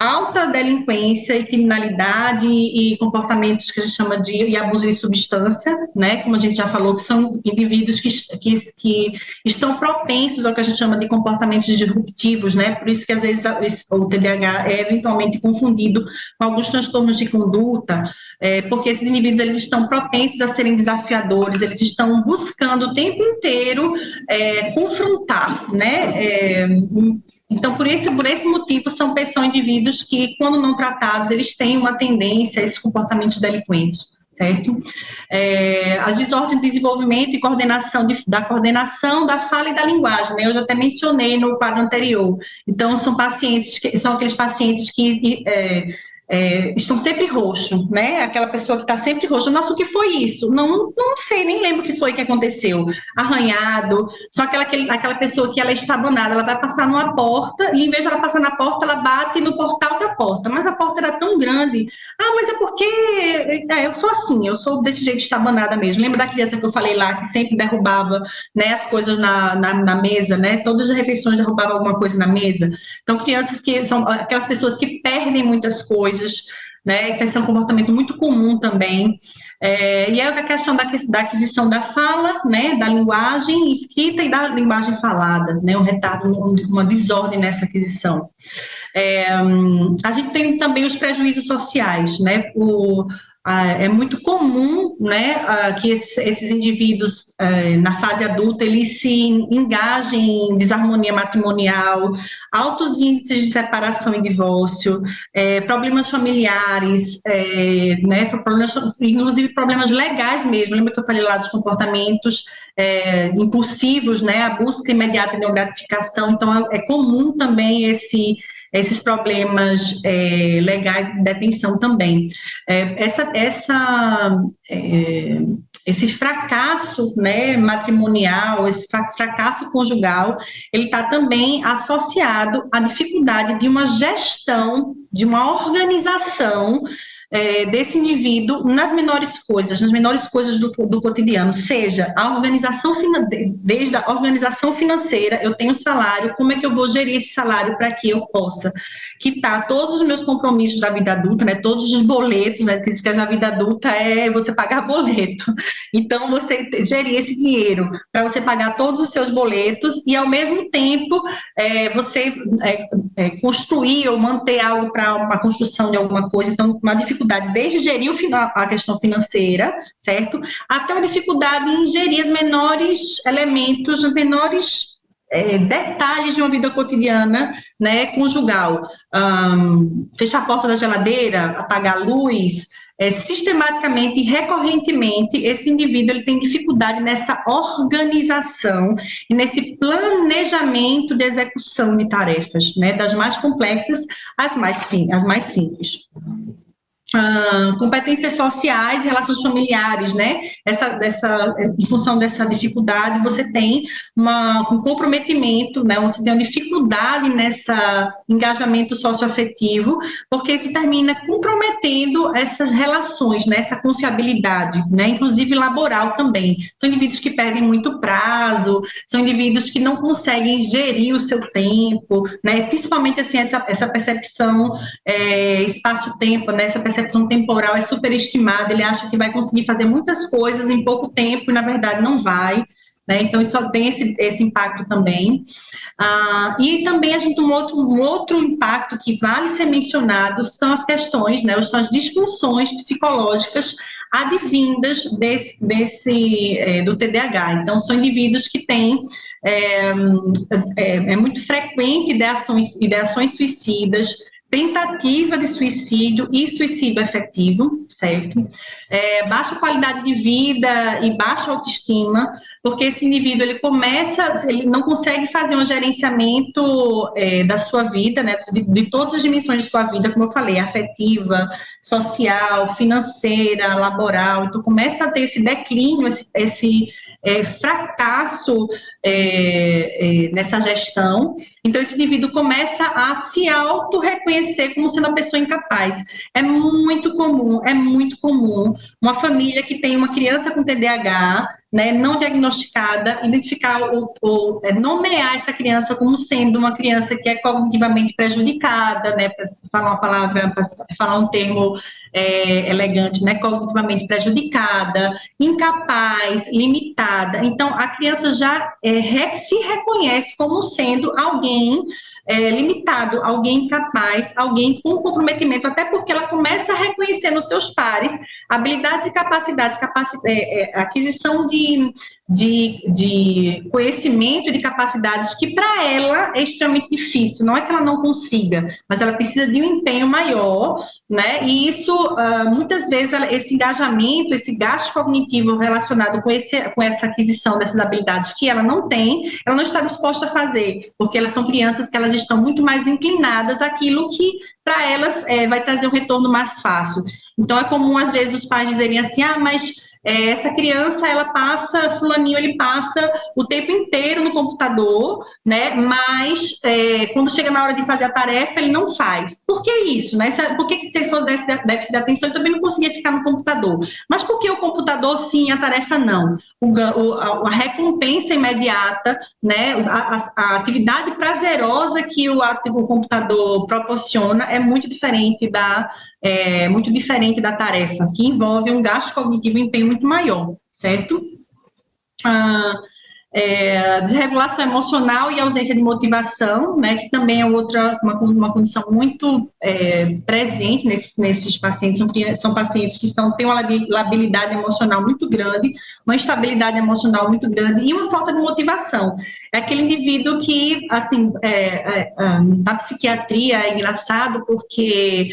Alta delinquência e criminalidade e comportamentos que a gente chama de abuso de substância, né, como a gente já falou, que são indivíduos que estão propensos ao que a gente chama de comportamentos disruptivos, né, por isso que às vezes o TDAH é eventualmente confundido com alguns transtornos de conduta, porque esses indivíduos eles estão propensos a serem desafiadores, eles estão buscando o tempo inteiro confrontar, né, então, por esse motivo, são indivíduos que, quando não tratados, eles têm uma tendência a esses comportamentos delinquentes, certo? A desordem de desenvolvimento e coordenação da fala e da linguagem, né? Eu já até mencionei no quadro anterior. Então, são aqueles pacientes que estão sempre roxos, né? Aquela pessoa que está sempre roxa. Nossa, o que foi isso? Não sei, nem lembro o que foi que aconteceu. Arranhado. Só aquela pessoa que ela é estabanada, ela vai passar numa porta e, em vez de ela passar na porta, ela bate no portal da porta. Mas a porta era tão grande. Mas é porque eu sou assim, eu sou desse jeito estabanada mesmo. Lembra da criança que eu falei lá, que sempre derrubava, né, as coisas na mesa, né? Todas as refeições derrubavam alguma coisa na mesa. Então, crianças que são aquelas pessoas que perdem muitas coisas, né? Então, esse é um comportamento muito comum também. E a questão da aquisição da fala, né? Da linguagem escrita e da linguagem falada, né? Um retardo, uma desordem nessa aquisição. A gente tem também os prejuízos sociais, né? É muito comum, né, que esses indivíduos, na fase adulta, eles se engajem em desarmonia matrimonial, altos índices de separação e divórcio, problemas familiares, né, inclusive problemas legais mesmo. Lembra que eu falei lá dos comportamentos impulsivos, né, a busca imediata de uma gratificação. Então, é comum também esses problemas legais de detenção também. Esse fracasso, né, matrimonial, esse fracasso conjugal, ele está também associado à dificuldade de uma gestão, de uma organização desse indivíduo nas menores coisas do cotidiano, seja a organização, desde a organização financeira, eu tenho salário, como é que eu vou gerir esse salário para que eu possa quitar todos os meus compromissos da vida adulta, né, todos os boletos, né, que diz que a vida adulta é você pagar boleto, então você gerir esse dinheiro para você pagar todos os seus boletos e ao mesmo tempo você construir ou manter algo para uma construção de alguma coisa, então uma dificuldade desde gerir a questão financeira, certo? Até uma dificuldade em gerir os menores elementos, os menores detalhes de uma vida cotidiana, né, conjugal. Fechar a porta da geladeira, apagar a luz, sistematicamente e recorrentemente, esse indivíduo ele tem dificuldade nessa organização e nesse planejamento de execução de tarefas, né, das mais complexas às mais simples. Competências sociais e relações familiares, né? Em função dessa dificuldade, você tem um comprometimento, né? Você tem uma dificuldade nesse engajamento socioafetivo, porque isso termina comprometendo essas relações, né? Essa confiabilidade, né? Inclusive laboral também. São indivíduos que perdem muito prazo, são indivíduos que não conseguem gerir o seu tempo, né? Principalmente assim, essa percepção espaço-tempo, né? Essa percepção temporal é superestimada, ele acha que vai conseguir fazer muitas coisas em pouco tempo e, na verdade, não vai, né? Então, isso só tem esse impacto também. E também um outro impacto que vale ser mencionado são as questões, né? São as disfunções psicológicas advindas do TDAH. Então, são indivíduos que têm, é muito frequente ideações suicidas, tentativa de suicídio e suicídio efetivo, certo? Baixa qualidade de vida e baixa autoestima, porque esse indivíduo, ele não consegue fazer um gerenciamento da sua vida, né, de todas as dimensões de sua vida, como eu falei, afetiva, social, financeira, laboral, então começa a ter esse declínio, esse fracasso nessa gestão, então esse indivíduo começa a se auto-reconhecer como sendo uma pessoa incapaz. É muito comum uma família que tem uma criança com TDAH, né, não diagnosticada, identificar ou nomear essa criança como sendo uma criança que é cognitivamente prejudicada, né, para falar uma palavra, para falar um termo elegante, né, cognitivamente prejudicada, incapaz, limitada. Então, a criança já se reconhece como sendo alguém limitado, alguém incapaz, alguém com comprometimento, até porque ela começa a reconhecer nos seus pares habilidades e capacidades, aquisição de conhecimento e de capacidades que para ela é extremamente difícil. Não é que ela não consiga, mas ela precisa de um empenho maior, né? E isso, muitas vezes, esse engajamento, esse gasto cognitivo relacionado com essa aquisição dessas habilidades que ela não tem, ela não está disposta a fazer, porque elas são crianças que elas estão muito mais inclinadas àquilo que, para elas, vai trazer um retorno mais fácil. Então, é comum, às vezes, os pais dizerem assim, mas essa criança, fulaninho, ele passa o tempo inteiro no computador, né, mas quando chega na hora de fazer a tarefa, ele não faz. Por que isso, né? Por que se ele for déficit de atenção, ele também não conseguia ficar no computador? Mas por que o computador sim, a tarefa não? A recompensa imediata, né, a atividade prazerosa que o computador proporciona é muito diferente da tarefa, que envolve um gasto cognitivo e empenho muito maior, certo? Desregulação emocional e ausência de motivação, né, que também é uma condição muito presente nesses pacientes, são pacientes que têm uma labilidade emocional muito grande, uma instabilidade emocional muito grande e uma falta de motivação. É aquele indivíduo que, assim, na psiquiatria é engraçado porque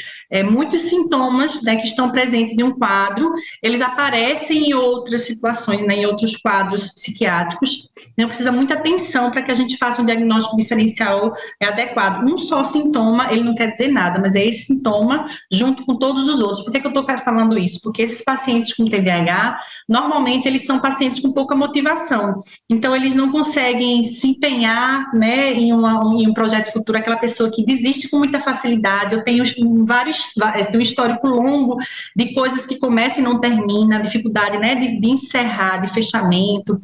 muitos sintomas, né, que estão presentes em um quadro, eles aparecem em outras situações, né, em outros quadros psiquiátricos, Não precisa muita atenção para que a gente faça um diagnóstico diferencial adequado. Um só sintoma, ele não quer dizer nada, mas é esse sintoma junto com todos os outros. Por que eu estou falando isso? Porque esses pacientes com TDAH, normalmente, eles são pacientes com pouca motivação. Então, eles não conseguem se empenhar, né, em um projeto futuro, aquela pessoa que desiste com muita facilidade. Eu tenho um histórico longo de coisas que começam e não terminam, dificuldade, né, de encerrar, de fechamento.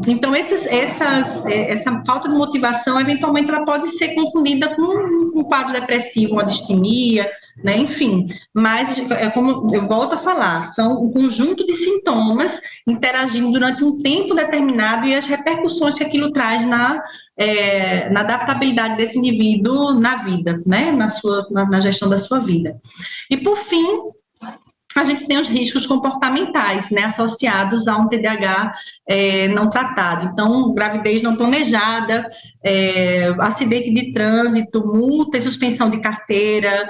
Então, essa falta de motivação, eventualmente, ela pode ser confundida com um quadro depressivo, uma distimia, né, enfim. Mas, como eu volto a falar, são um conjunto de sintomas interagindo durante um tempo determinado e as repercussões que aquilo traz na adaptabilidade desse indivíduo na vida, né, na gestão da sua vida. E, por fim, a gente tem os riscos comportamentais, né, associados a um TDAH não tratado. Então, gravidez não planejada, acidente de trânsito, multa e suspensão de carteira,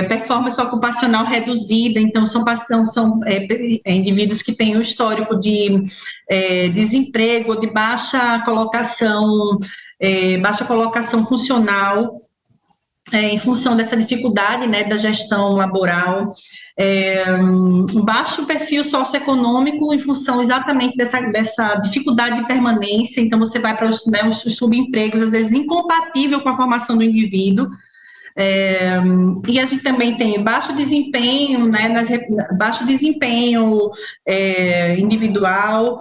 performance ocupacional reduzida. Então, são indivíduos que têm um histórico de desemprego, de baixa colocação funcional, em função dessa dificuldade, né, da gestão laboral, um baixo perfil socioeconômico em função exatamente dessa dificuldade de permanência. Então, você vai para os subempregos, às vezes incompatível com a formação do indivíduo. E a gente também tem baixo desempenho, né, baixo desempenho individual,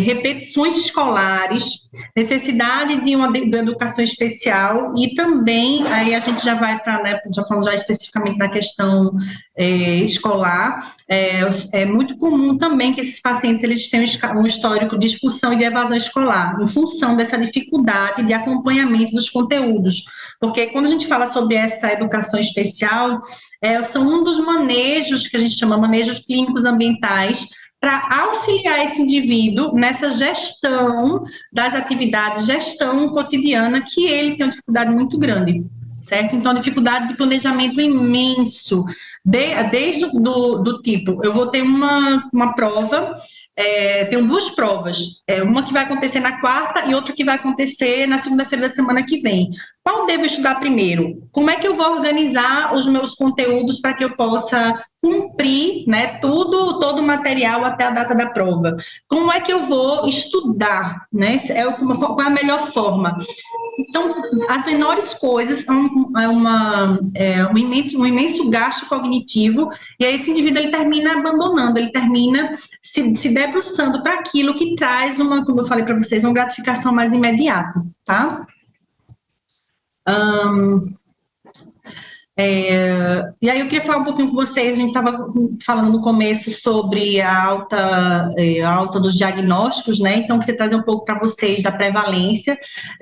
repetições escolares, necessidade de educação especial, e também, aí a gente já vai para, né, já falando já especificamente da questão escolar, é muito comum também que esses pacientes eles tenham um histórico de expulsão e de evasão escolar, em função dessa dificuldade de acompanhamento dos conteúdos, porque quando a gente fala sobre essa educação especial, são um dos manejos que a gente chama manejos clínicos ambientais para auxiliar esse indivíduo nessa gestão das atividades, gestão cotidiana, que ele tem uma dificuldade muito grande, certo? Então, a dificuldade de planejamento imenso, desde do tipo, eu vou ter uma prova, tenho duas provas, uma que vai acontecer na quarta e outra que vai acontecer na segunda-feira da semana que vem. Qual devo estudar primeiro? Como é que eu vou organizar os meus conteúdos para que eu possa cumprir, né, todo o material até a data da prova? Como é que eu vou estudar, né? Qual é a melhor forma? Então, as menores coisas um imenso gasto cognitivo, e aí esse indivíduo ele termina abandonando, ele termina se debruçando para aquilo que traz como eu falei para vocês, uma gratificação mais imediata, tá? E aí eu queria falar um pouquinho com vocês, a gente estava falando no começo sobre a alta dos diagnósticos, né? Então eu queria trazer um pouco para vocês da prevalência.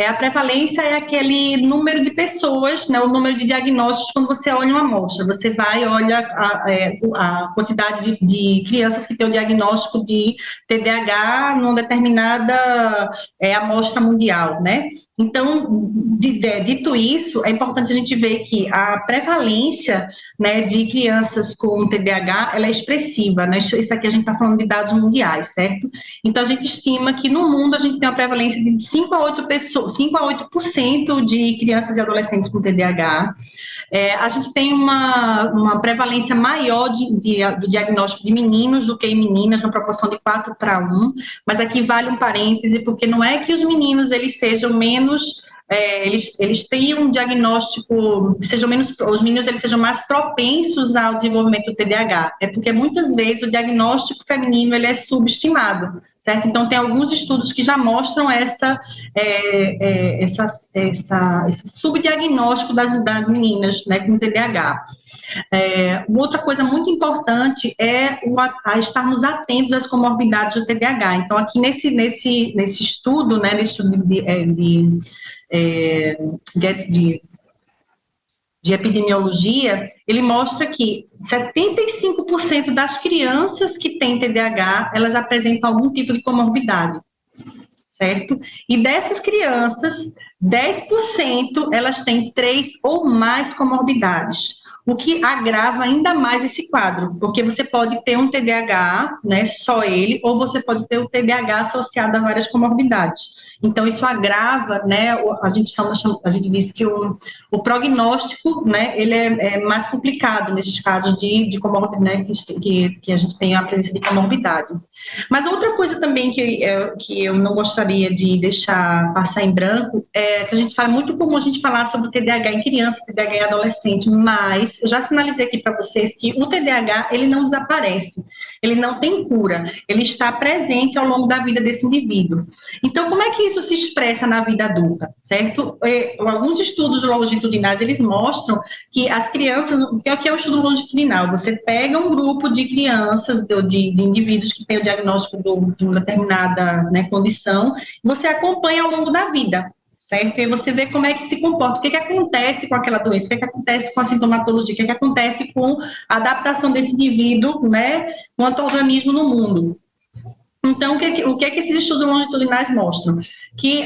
A prevalência é aquele número de pessoas, né? O número de diagnósticos quando você olha uma amostra, você vai e olha a quantidade de crianças que têm o diagnóstico de TDAH numa determinada amostra mundial, né? Então, dito isso, é importante a gente ver que a prevalência, né, de crianças com TDAH, ela é expressiva, né? Isso aqui a gente está falando de dados mundiais, certo? Então, a gente estima que no mundo a gente tem uma prevalência de 5 a 8% de crianças e adolescentes com TDAH. A gente tem uma prevalência maior do diagnóstico de meninos do que em meninas, na proporção de 4:1, mas aqui vale um parêntese, porque não é que os meninos eles sejam menos, eles têm um diagnóstico, os meninos eles sejam mais propensos ao desenvolvimento do TDAH, é porque muitas vezes o diagnóstico feminino ele é subestimado, certo? Então, tem alguns estudos que já mostram esse subdiagnóstico das meninas, né, com TDAH. Uma outra coisa muito importante é estarmos atentos às comorbidades do TDAH. Então, aqui nesse estudo, né, nesse estudo de epidemiologia, ele mostra que 75% das crianças que têm TDAH, elas apresentam algum tipo de comorbidade, certo? E dessas crianças, 10% elas têm 3 ou mais comorbidades. o que agrava ainda mais esse quadro, porque você pode ter um TDAH, né, só ele, ou você pode ter o TDAH associado a várias comorbidades. Então, isso agrava, né, a gente diz que o prognóstico, né, ele é mais complicado nesses casos de comorbidade, né, que a gente tem a presença de comorbidade. Mas outra coisa também que eu não gostaria de deixar passar em branco é que a gente fala, muito comum a gente falar sobre o TDAH em criança, TDAH em adolescente, mas eu já sinalizei aqui para vocês que o TDAH, ele não desaparece, ele não tem cura, ele está presente ao longo da vida desse indivíduo. Então, como é que isso se expressa na vida adulta, certo? Alguns estudos longitudinais, eles mostram que as crianças, o que é o estudo longitudinal? Você pega um grupo de crianças, de indivíduos que têm o diagnóstico de uma determinada, né, condição, você acompanha ao longo da vida, certo? E você vê como é que se comporta, o que acontece com aquela doença, o que acontece com a sintomatologia, o que acontece com a adaptação desse indivíduo, né, quanto ao organismo no mundo. Então, o que esses estudos longitudinais mostram? Que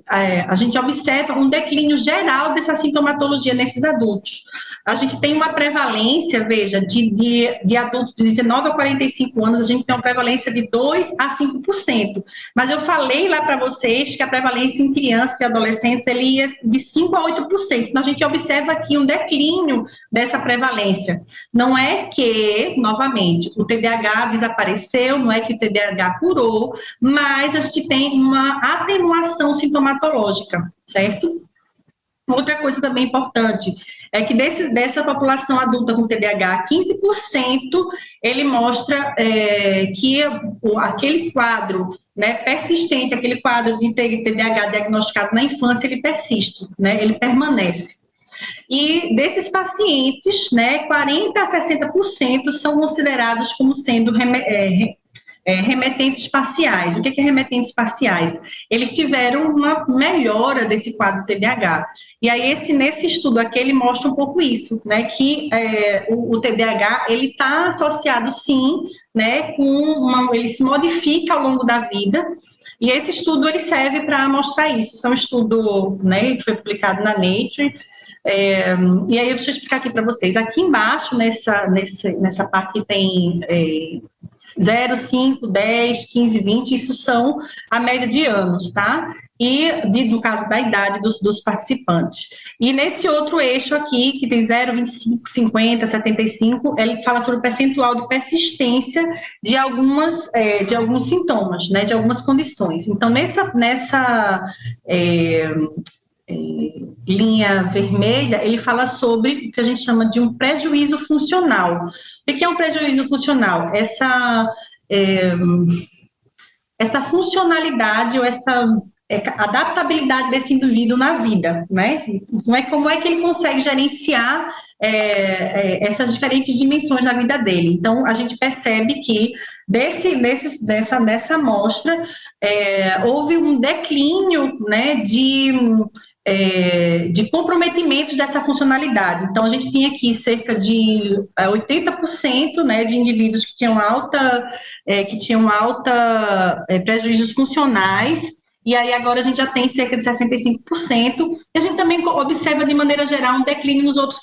a gente observa um declínio geral dessa sintomatologia nesses adultos. A gente tem uma prevalência, veja, de adultos de 19 a 45 anos, a gente tem uma prevalência de 2 a 5%. Mas eu falei lá para vocês que a prevalência em crianças e adolescentes ele ia de 5 a 8%. Então, a gente observa aqui um declínio dessa prevalência. Não é que, novamente, o TDAH desapareceu, não é que o TDAH curou, mas a gente tem uma atenuação sintomatológica, certo? Outra coisa também importante é que dessa população adulta com TDAH, 15% ele mostra que aquele quadro, né, persistente, aquele quadro de TDAH diagnosticado na infância, ele persiste, né, ele permanece. E desses pacientes, né, 40% a 60% são considerados como sendo remetentes parciais. O que é remetentes parciais? Eles tiveram uma melhora desse quadro TDAH. E aí, nesse estudo aqui, ele mostra um pouco isso, né, que o TDAH, ele está associado, sim, né, ele se modifica ao longo da vida, e esse estudo, ele serve para mostrar isso. Isso é um estudo, né, que foi publicado na Nature. E aí, deixa eu explicar aqui para vocês. Aqui embaixo, nessa parte que tem 0, 5, 10, 15, 20, isso são a média de anos, tá? E, no caso da idade dos participantes. E nesse outro eixo aqui, que tem 0, 25, 50, 75, ele fala sobre o percentual de persistência de alguns sintomas, né, de algumas condições. Então, nessa linha vermelha, ele fala sobre o que a gente chama de um prejuízo funcional. O que é um prejuízo funcional? Essa funcionalidade ou essa adaptabilidade desse indivíduo na vida, né? Como é que ele consegue gerenciar essas diferentes dimensões da vida dele. Então, a gente percebe que nessa amostra houve um declínio, né, de comprometimentos dessa funcionalidade. Então, a gente tinha aqui cerca de 80%, né, de indivíduos que tinham prejuízos funcionais, e aí agora a gente já tem cerca de 65%, e a gente também observa, de maneira geral, um declínio nos outros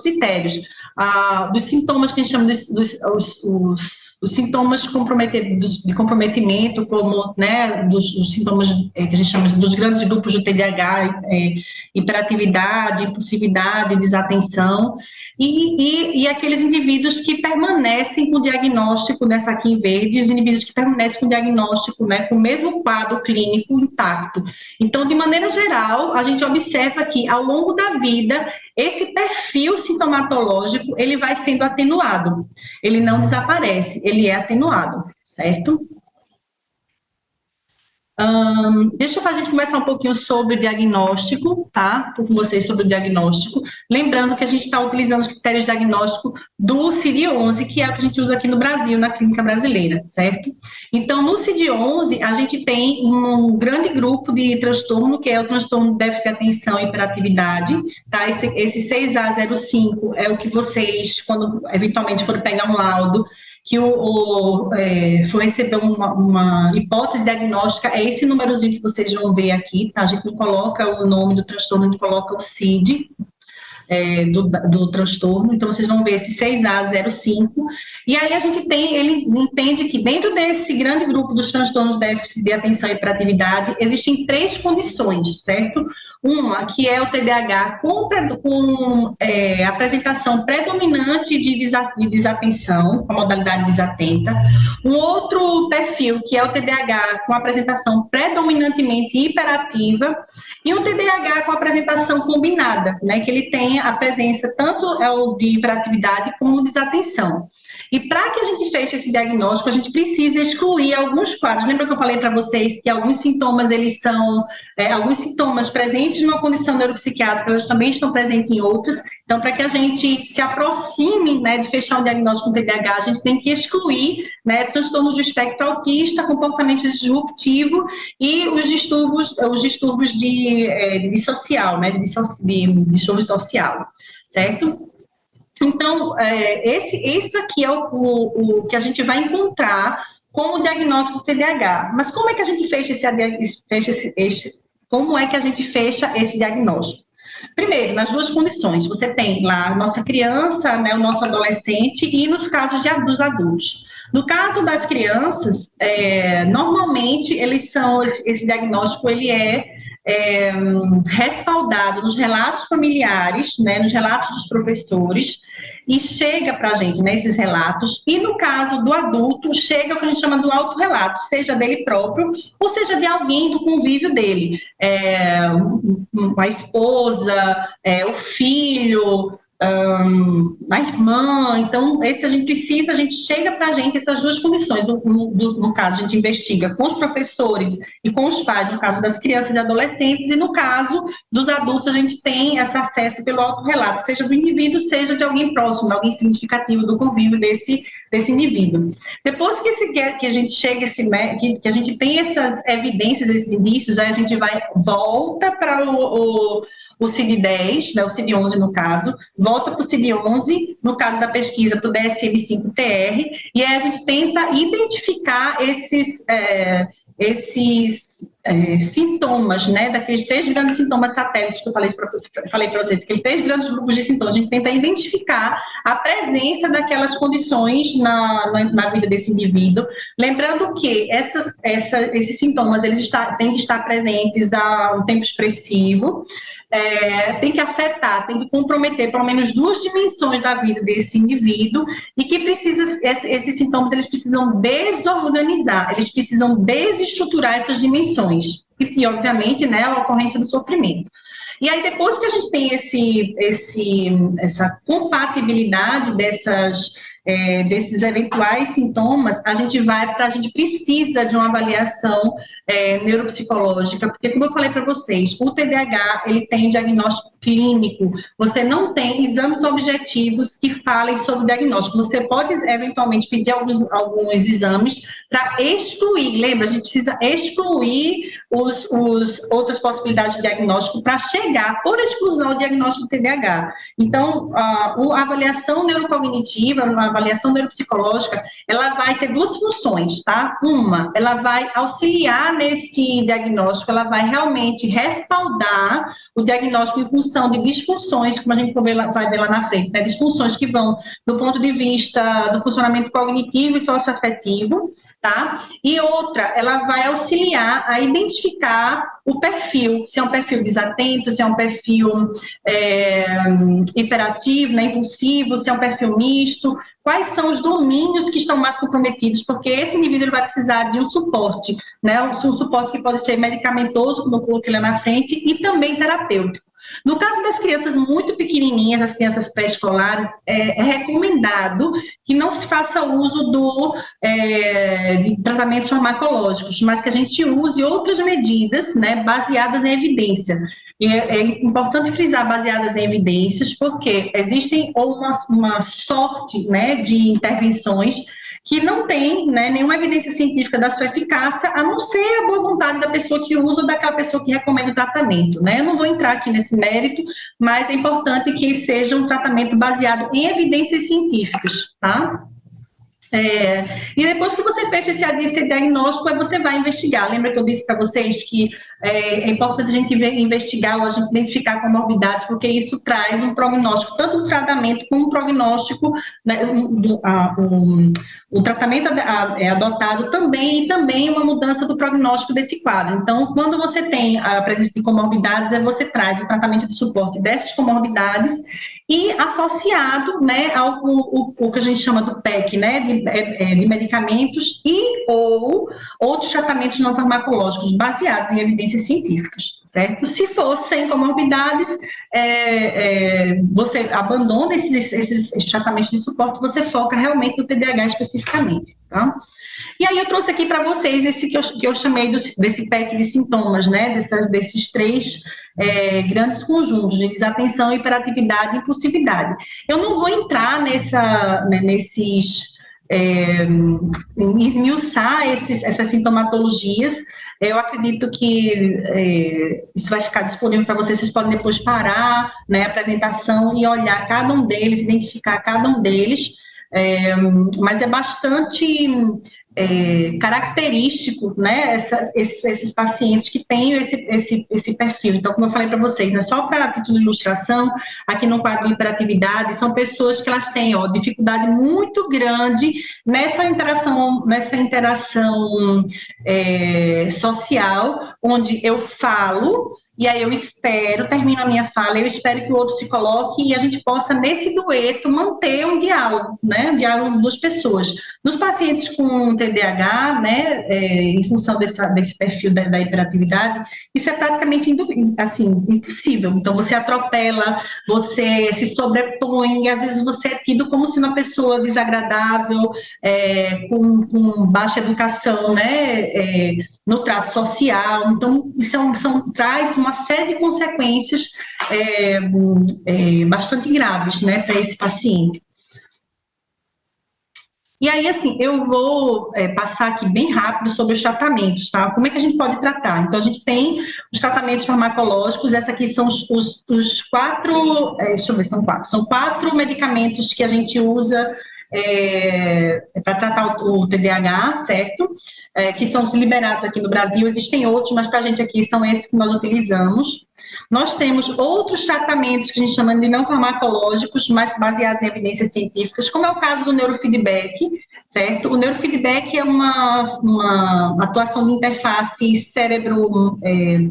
critérios, dos sintomas que a gente chama os sintomas de comprometimento, como, né, dos sintomas que a gente chama dos grandes grupos do TDAH, hiperatividade, impulsividade, desatenção, e aqueles indivíduos que permanecem com o diagnóstico, nessa aqui em verde, os indivíduos que permanecem com o diagnóstico, né, com o mesmo quadro clínico intacto. Então, de maneira geral, a gente observa que, ao longo da vida, esse perfil sintomatológico, ele vai sendo atenuado, ele não desaparece, ele é atenuado, certo? Deixa a gente conversar um pouquinho sobre o diagnóstico, tá? Com vocês sobre o diagnóstico. Lembrando que a gente está utilizando os critérios de diagnóstico do CID-11, que é o que a gente usa aqui no Brasil, na clínica brasileira, certo? Então, no CID-11, a gente tem um grande grupo de transtorno, que é o transtorno de déficit de atenção e hiperatividade, tá? Esse 6A05 é o que vocês, quando eventualmente forem pegar um laudo, que for receber uma hipótese diagnóstica, é esse númerozinho que vocês vão ver aqui, tá? A gente não coloca o nome do transtorno, a gente coloca o CID. do transtorno. Então, vocês vão ver esse 6A05, e aí ele entende que dentro desse grande grupo dos transtornos de déficit de atenção e hiperatividade, existem 3 condições, certo? Uma, que é o TDAH com apresentação predominante de desatenção, com a modalidade desatenta. Um outro perfil, que é o TDAH com apresentação predominantemente hiperativa, e um TDAH com apresentação combinada, né, que ele tem a presença tanto de hiperatividade como desatenção. E para que a gente feche esse diagnóstico, a gente precisa excluir alguns quadros. Lembra que eu falei para vocês que alguns sintomas, eles são, alguns sintomas presentes numa condição neuropsiquiátrica, elas também estão presentes em outras. Então, para que a gente se aproxime, né, de fechar um diagnóstico com TDAH, a gente tem que excluir, né, transtornos do espectro autista, comportamento disruptivo e os distúrbios de dissocial, né, de distúrbio social, certo? Então, esse aqui é o que a gente vai encontrar como diagnóstico do TDAH. Mas como é que a gente fecha como é que a gente fecha esse diagnóstico? Primeiro, nas 2 condições, você tem lá a nossa criança, né, o nosso adolescente, e nos casos dos adultos. No caso das crianças, normalmente esse diagnóstico ele é respaldado nos relatos familiares, né, nos relatos dos professores, e chega para a gente, né, esses relatos, e no caso do adulto, chega o que a gente chama do autorrelato, seja dele próprio, ou seja de alguém do convívio dele, a esposa, o filho, a irmã. Então, esse a gente chega para a gente essas 2 condições. No caso, a gente investiga com os professores e com os pais, no caso das crianças e adolescentes, e no caso dos adultos, a gente tem esse acesso pelo autorrelato, seja do indivíduo, seja de alguém próximo, de alguém significativo do convívio desse indivíduo. Depois que a gente chega, que a gente tem essas evidências, esses indícios, aí a gente volta para o CID-10, né, o CID-11 no caso, volta para o CID-11, no caso da pesquisa, para o DSM-5-TR, e aí a gente tenta identificar esses sintomas, né, daqueles 3 grandes sintomas satélites que eu falei para vocês, aqueles 3 grandes grupos de sintomas. A gente tenta identificar a presença daquelas condições na vida desse indivíduo, lembrando que esses sintomas eles têm que estar presentes a um tempo expressivo, tem que afetar, tem que comprometer pelo menos 2 dimensões da vida desse indivíduo, e que esses sintomas eles precisam desorganizar, eles precisam desestruturar essas dimensões, e obviamente, né, a ocorrência do sofrimento. E aí, depois que a gente tem essa compatibilidade desses eventuais sintomas, a gente precisa de uma avaliação neuropsicológica, porque, como eu falei para vocês, o TDAH, ele tem diagnóstico clínico, você não tem exames objetivos que falem sobre o diagnóstico, você pode, eventualmente, pedir alguns exames para excluir, lembra, a gente precisa excluir outras possibilidades de diagnóstico para chegar, por exclusão, ao diagnóstico do TDAH. Então, a avaliação neurocognitiva, a avaliação neuropsicológica, ela vai ter 2 funções, tá? Uma, ela vai auxiliar nesse diagnóstico, ela vai realmente respaldar o diagnóstico em função de disfunções, como a gente vai ver lá na frente, né? Disfunções que vão do ponto de vista do funcionamento cognitivo e socioafetivo, tá? E outra, ela vai auxiliar a identificar o perfil, se é um perfil desatento, se é um perfil hiperativo, né, impulsivo, se é um perfil misto, quais são os domínios que estão mais comprometidos, porque esse indivíduo ele vai precisar de um suporte, né, um suporte que pode ser medicamentoso, como eu coloquei lá na frente, e também terapêutico. No caso das crianças muito pequenininhas, as crianças pré-escolares, é recomendado que não se faça uso de tratamentos farmacológicos, mas que a gente use outras medidas, né, baseadas em evidência. E é importante frisar baseadas em evidências, porque existem uma sorte, né, de intervenções que não tem, né, nenhuma evidência científica da sua eficácia, a não ser a boa vontade da pessoa que usa ou daquela pessoa que recomenda o tratamento, né? Eu não vou entrar aqui nesse mérito, mas é importante que seja um tratamento baseado em evidências científicas, tá? E depois que você fecha esse diagnóstico, aí você vai investigar. Lembra que eu disse para vocês que é importante a gente investigar ou a gente identificar comorbidades, porque isso traz um prognóstico, tanto o tratamento como um prognóstico, né, o tratamento é adotado também, e também uma mudança do prognóstico desse quadro. Então, quando você tem a presença de comorbidades, você traz o tratamento de suporte dessas comorbidades e associado, né, ao o que a gente chama do PEC, né, de medicamentos e ou outros tratamentos não farmacológicos baseados em evidências científicas, certo? Se for sem comorbidades, você abandona esses tratamentos de suporte, você foca realmente no TDAH especificamente, tá? E aí eu trouxe aqui para vocês esse que eu chamei desse PEC de sintomas, né, desses três grandes conjuntos de desatenção, hiperatividade e impulsividade. Eu não vou entrar esmiuçar essas sintomatologias. Eu acredito que isso vai ficar disponível para vocês podem depois parar, né, a apresentação e olhar cada um deles, identificar cada um deles, mas é bastante característico, né, esses pacientes que têm esse perfil. Então, como eu falei para vocês, né, só para título de ilustração, aqui no quadro de hiperatividade, são pessoas que elas têm dificuldade muito grande nessa interação social, onde eu falo, e aí eu espero, termino a minha fala, eu espero que o outro se coloque e a gente possa, nesse dueto, manter um diálogo, né, um diálogo das pessoas. Nos pacientes com TDAH, né, em função desse perfil da hiperatividade, isso é praticamente, assim, impossível. Então, você atropela, você se sobrepõe, e às vezes você é tido como se uma pessoa desagradável, com baixa educação, né, no trato social. Então, isso traz uma série de consequências bastante graves, né, para esse paciente. E aí, assim, eu vou passar aqui bem rápido sobre os tratamentos, tá? Como é que a gente pode tratar? Então, a gente tem os tratamentos farmacológicos, essa aqui são os quatro, deixa eu ver, são quatro medicamentos que a gente usa para tratar o TDAH, certo? Que são os liberados aqui no Brasil. Existem outros, mas para a gente aqui são esses que nós utilizamos. Nós temos outros tratamentos que a gente chama de não farmacológicos, mas baseados em evidências científicas, como é o caso do neurofeedback, certo? O neurofeedback é uma atuação de interface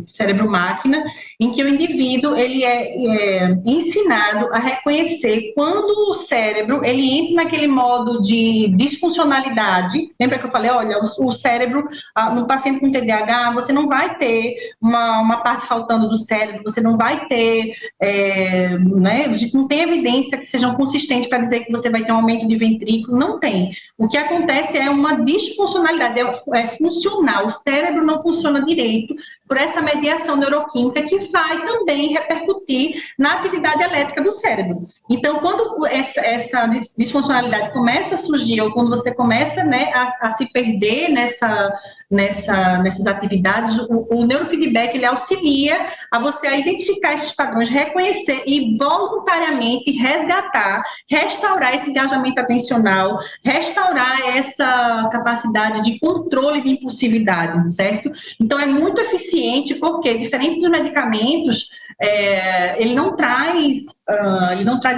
cérebro-máquina, em que o indivíduo ele é ensinado a reconhecer quando o cérebro ele entra naquele modo de disfuncionalidade. Lembra que eu falei, olha, o cérebro, no paciente com TDAH, você não vai ter uma parte faltando do cérebro, você não vai ter, né, a gente não tem evidência que sejam consistentes para dizer que você vai ter um aumento de ventrículo, não tem. O que acontece é uma disfuncionalidade, é funcional, o cérebro não funciona direito por essa mediação neuroquímica que vai também repercutir na atividade elétrica do cérebro. Então, quando essa disfuncionalidade começa a surgir, ou quando você começa, né, a se perder nessas atividades, o neurofeedback ele auxilia a você a identificar esses padrões, reconhecer e voluntariamente resgatar, restaurar esse engajamento atencional, restaurar essa capacidade de controle de impulsividade, certo? Então, é muito eficiente porque, diferente dos medicamentos, ele não traz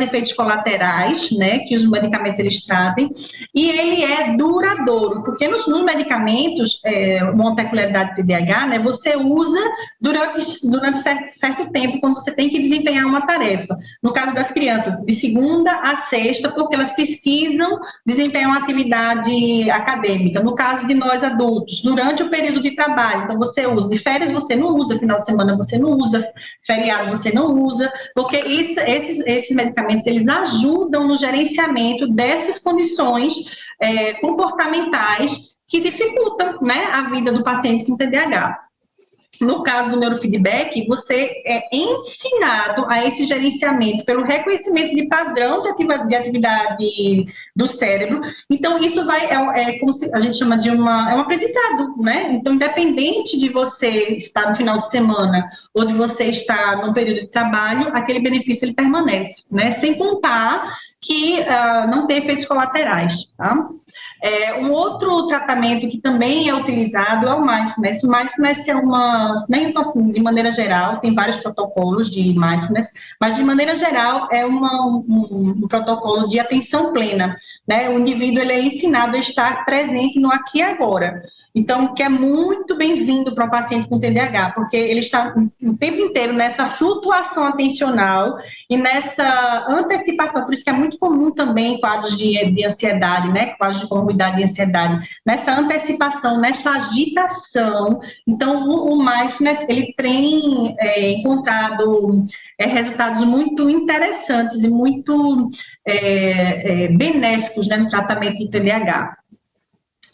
efeitos colaterais, né, que os medicamentos eles trazem, e ele é duradouro, porque nos medicamentos, uma peculiaridade do TDAH, né, você usa durante certo tempo, quando você tem que desempenhar uma tarefa. No caso das crianças, de segunda a sexta, porque elas precisam desempenhar uma atividade acadêmica. No caso de nós adultos, durante o período de trabalho, então você usa, de férias você não usa, final de semana você não usa, feriado você não usa, porque esses medicamentos, eles ajudam no gerenciamento dessas condições comportamentais que dificultam, né, a vida do paciente com TDAH. No caso do neurofeedback, você é ensinado a esse gerenciamento pelo reconhecimento de padrão de atividade do cérebro. Então, isso como a gente chama de um aprendizado, né? Então, independente de você estar no final de semana ou de você estar num período de trabalho, aquele benefício ele permanece, né? Sem contar que não tem efeitos colaterais, tá? Um outro tratamento que também é utilizado é o mindfulness. O mindfulness é nem assim, de maneira geral, tem vários protocolos de mindfulness, mas de maneira geral é um protocolo de atenção plena, né? O indivíduo ele é ensinado a estar presente no aqui e agora. Então, que é muito bem-vindo para um paciente com TDAH, porque ele está o tempo inteiro nessa flutuação atencional e nessa antecipação, por isso que é muito comum também em quadros de ansiedade, né, quadros de comorbidade de ansiedade, nessa antecipação, nessa agitação. Então, o mindfulness, ele tem encontrado resultados muito interessantes e muito benéficos, né, no tratamento do TDAH.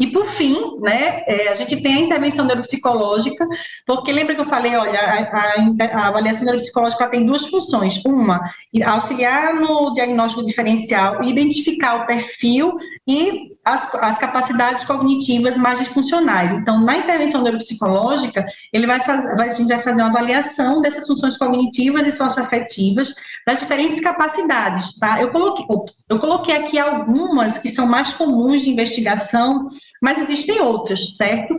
E, por fim, né, a gente tem a intervenção neuropsicológica, porque lembra que eu falei, olha, a avaliação neuropsicológica tem duas funções. Uma, auxiliar no diagnóstico diferencial, identificar o perfil e as capacidades cognitivas mais disfuncionais. Então, na intervenção neuropsicológica, a gente vai fazer uma avaliação dessas funções cognitivas e socioafetivas das diferentes capacidades, tá? Eu coloquei aqui algumas que são mais comuns de investigação, mas existem outras, certo?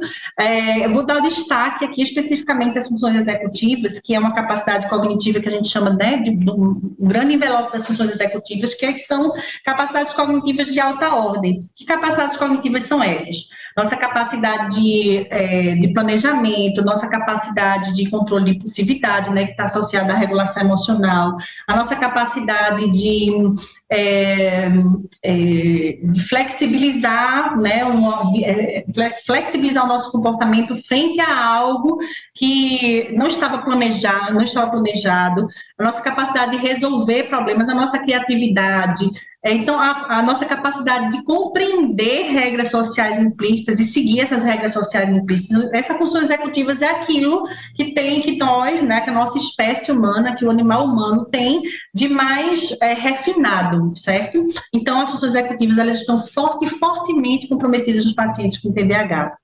Eu vou dar destaque aqui especificamente às funções executivas, que é uma capacidade cognitiva que a gente chama, né, de um grande envelope das funções executivas, que são capacidades cognitivas de alta ordem. Que capacidades cognitivas são essas? Nossa capacidade de planejamento, nossa capacidade de controle de impulsividade, né, que está associada à regulação emocional, a nossa capacidade de flexibilizar, né, flexibilizar o nosso comportamento frente a algo que não estava planejado, a nossa capacidade de resolver problemas, a nossa criatividade. Então, a nossa capacidade de compreender regras sociais implícitas e seguir essas regras sociais implícitas, essas funções executivas é aquilo que nós, né, que a nossa espécie humana, que o animal humano tem de mais refinado, certo? Então, as funções executivas, elas estão fortemente comprometidas nos pacientes com TDAH.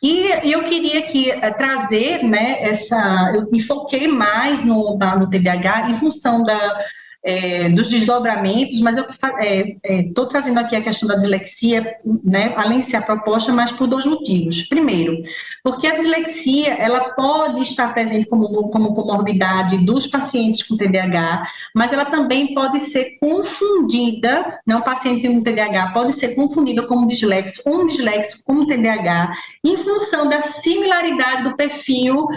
E eu queria aqui trazer, né, eu me foquei mais no TDAH em função dos desdobramentos, mas eu estou trazendo aqui a questão da dislexia, né, além de ser a proposta, mas por dois motivos. Primeiro, porque a dislexia, ela pode estar presente como comorbidade dos pacientes com TDAH, mas ela também pode ser confundida, né, um paciente com TDAH pode ser confundido como disléxico, ou um disléxico como TDAH, em função da similaridade do perfil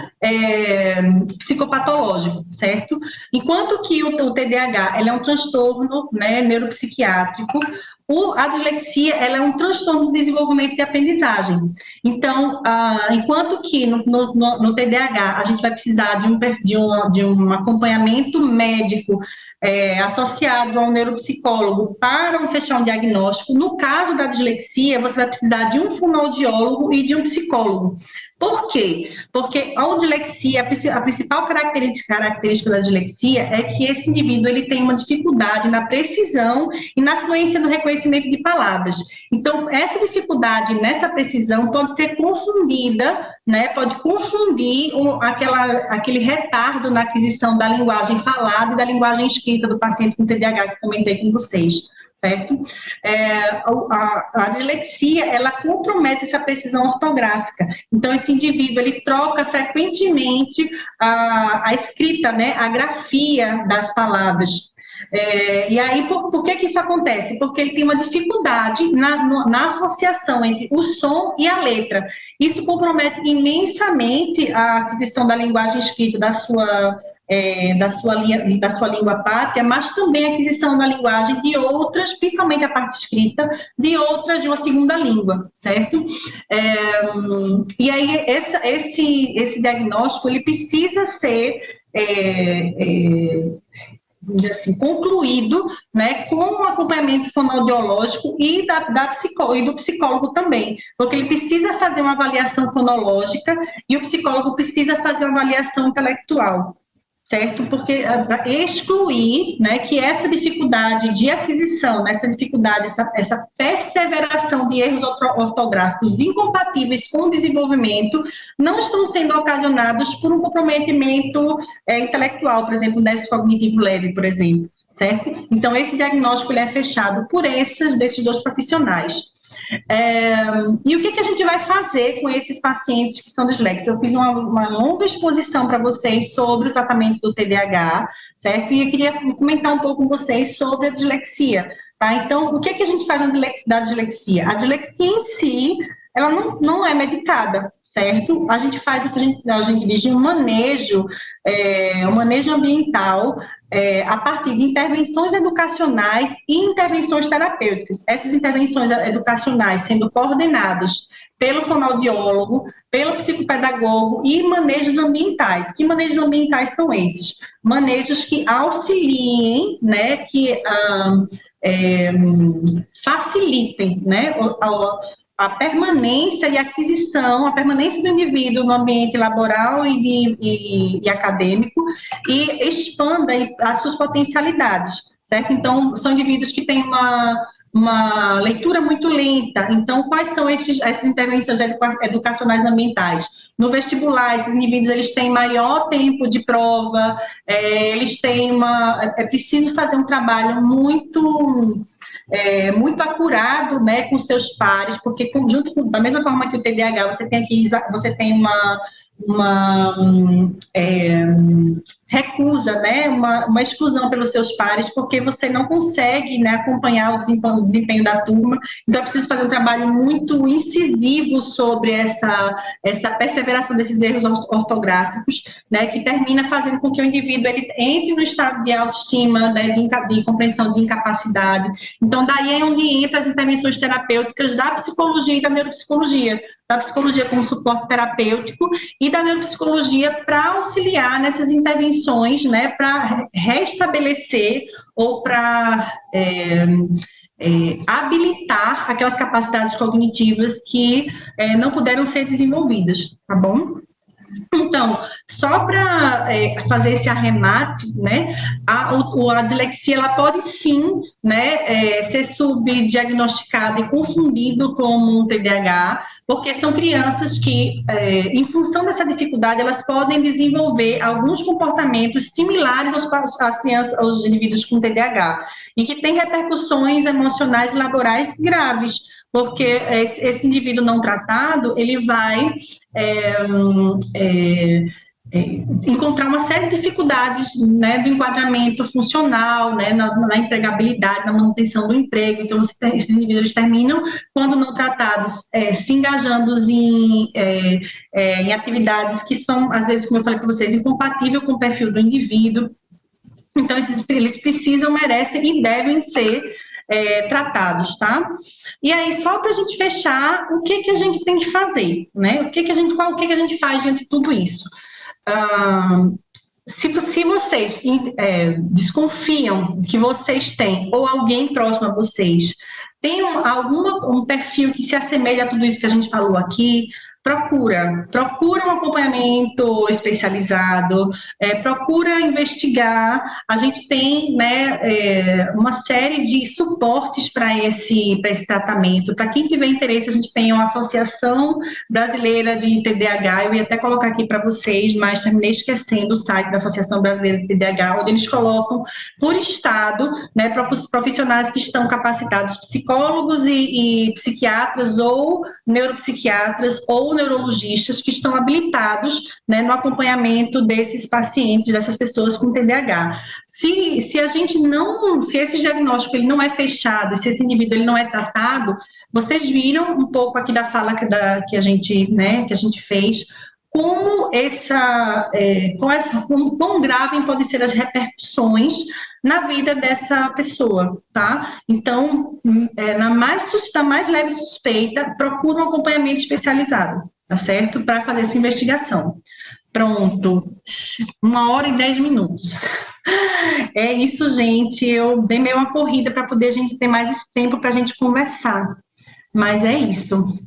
psicopatológico, certo? Enquanto que o TDAH ela é um transtorno, né, neuropsiquiátrico, a dislexia ela é um transtorno do desenvolvimento de aprendizagem. Então, enquanto que no TDAH a gente vai precisar de um acompanhamento médico associado a um neuropsicólogo para fechar um diagnóstico, no caso da dislexia, você vai precisar de um fonoaudiólogo e de um psicólogo. Por quê? Porque a dislexia, a principal característica da dislexia é que esse indivíduo ele tem uma dificuldade na precisão e na fluência no reconhecimento de palavras. Então, essa dificuldade nessa precisão pode ser confundida, né? Pode confundir aquele retardo na aquisição da linguagem falada e da linguagem escrita do paciente com TDAH que comentei com vocês. Certo? A dislexia, ela compromete essa precisão ortográfica. Então, esse indivíduo, ele troca frequentemente a escrita, né, a grafia das palavras. E aí, por que isso acontece? Porque ele tem uma dificuldade na associação entre o som e a letra. Isso compromete imensamente a aquisição da linguagem escrita da sua língua pátria, mas também a aquisição da linguagem de outras, principalmente a parte escrita, de outras de uma segunda língua, certo? E aí, esse diagnóstico, ele precisa ser assim, concluído, né, com o acompanhamento fonoaudiológico e do psicólogo também, porque ele precisa fazer uma avaliação fonológica e o psicólogo precisa fazer uma avaliação intelectual, certo? Porque para excluir, né, que essa dificuldade de aquisição, né, essa dificuldade, essa perseveração de erros ortográficos incompatíveis com o desenvolvimento não estão sendo ocasionados por um comprometimento intelectual, por exemplo, um déficit cognitivo leve, por exemplo, certo? Então, esse diagnóstico ele é fechado por desses dois profissionais. E o que a gente vai fazer com esses pacientes que são disléxicos? Eu fiz uma longa exposição para vocês sobre o tratamento do TDAH, certo? E eu queria comentar um pouco com vocês sobre a dislexia, tá? Então, o que a gente faz da dislexia? A dislexia em si, ela não é medicada, certo? A gente faz a gente dirige um manejo ambiental, a partir de intervenções educacionais e intervenções terapêuticas. Essas intervenções educacionais sendo coordenadas pelo fonoaudiólogo, pelo psicopedagogo e manejos ambientais. Que manejos ambientais são esses? Manejos que auxiliem, né, que facilitem, né, a permanência e aquisição, a permanência do indivíduo no ambiente laboral e acadêmico, e expanda as suas potencialidades, certo? Então, são indivíduos que têm uma leitura muito lenta. Então, quais são essas intervenções educacionais ambientais? No vestibular, esses indivíduos eles têm maior tempo de prova, eles têm é preciso fazer um trabalho muito acurado, né, com seus pares, porque da mesma forma que o TDAH, você tem uma recusa, né, uma exclusão pelos seus pares, porque você não consegue, né, acompanhar o desempenho da turma. Então, é preciso fazer um trabalho muito incisivo sobre essa perseveração desses erros ortográficos, né, que termina fazendo com que o indivíduo ele entre no estado de autoestima, né, de compreensão de incapacidade. Então, daí é onde entra as intervenções terapêuticas da psicologia e da neuropsicologia, da psicologia como suporte terapêutico e da neuropsicologia para auxiliar nessas intervenções, né, para restabelecer ou para habilitar aquelas capacidades cognitivas que não puderam ser desenvolvidas, tá bom? Então, só para fazer esse arremate, né, a dislexia ela pode sim, né, ser subdiagnosticada e confundido como um TDAH, porque são crianças que, em função dessa dificuldade, elas podem desenvolver alguns comportamentos similares às crianças, aos indivíduos com TDAH, e que têm repercussões emocionais e laborais graves, porque esse indivíduo não tratado, ele vai encontrar uma série de dificuldades, né, do enquadramento funcional, né, na empregabilidade, na manutenção do emprego. Então, esses indivíduos terminam, quando não tratados, se engajando em atividades que são, às vezes, como eu falei para vocês, incompatíveis com o perfil do indivíduo. Então, eles precisam, merecem e devem ser tratados, tá? E aí, só para a gente fechar, o que a gente tem que fazer, né? O que a gente faz diante de tudo isso? Se vocês desconfiam que vocês têm, ou alguém próximo a vocês, tem um perfil que se assemelha a tudo isso que a gente falou aqui, procura um acompanhamento especializado, procura investigar. A gente tem, né, uma série de suportes para esse tratamento. Para quem tiver interesse, a gente tem uma Associação Brasileira de TDAH, eu ia até colocar aqui para vocês, mas terminei esquecendo o site da Associação Brasileira de TDAH, onde eles colocam por estado, né, profissionais que estão capacitados, psicólogos e psiquiatras ou neuropsiquiatras ou neurologistas que estão habilitados, né, no acompanhamento desses pacientes, dessas pessoas com TDAH. Se esse diagnóstico ele não é fechado, se esse indivíduo ele não é tratado, vocês viram um pouco aqui da fala que a gente fez, como quão grave podem ser as repercussões na vida dessa pessoa, tá? Então, na mais leve suspeita, procura um acompanhamento especializado, tá certo? Para fazer essa investigação. Pronto, 1h10. É isso, gente. Eu dei meio uma corrida para poder a gente ter mais esse tempo para a gente conversar. Mas é isso.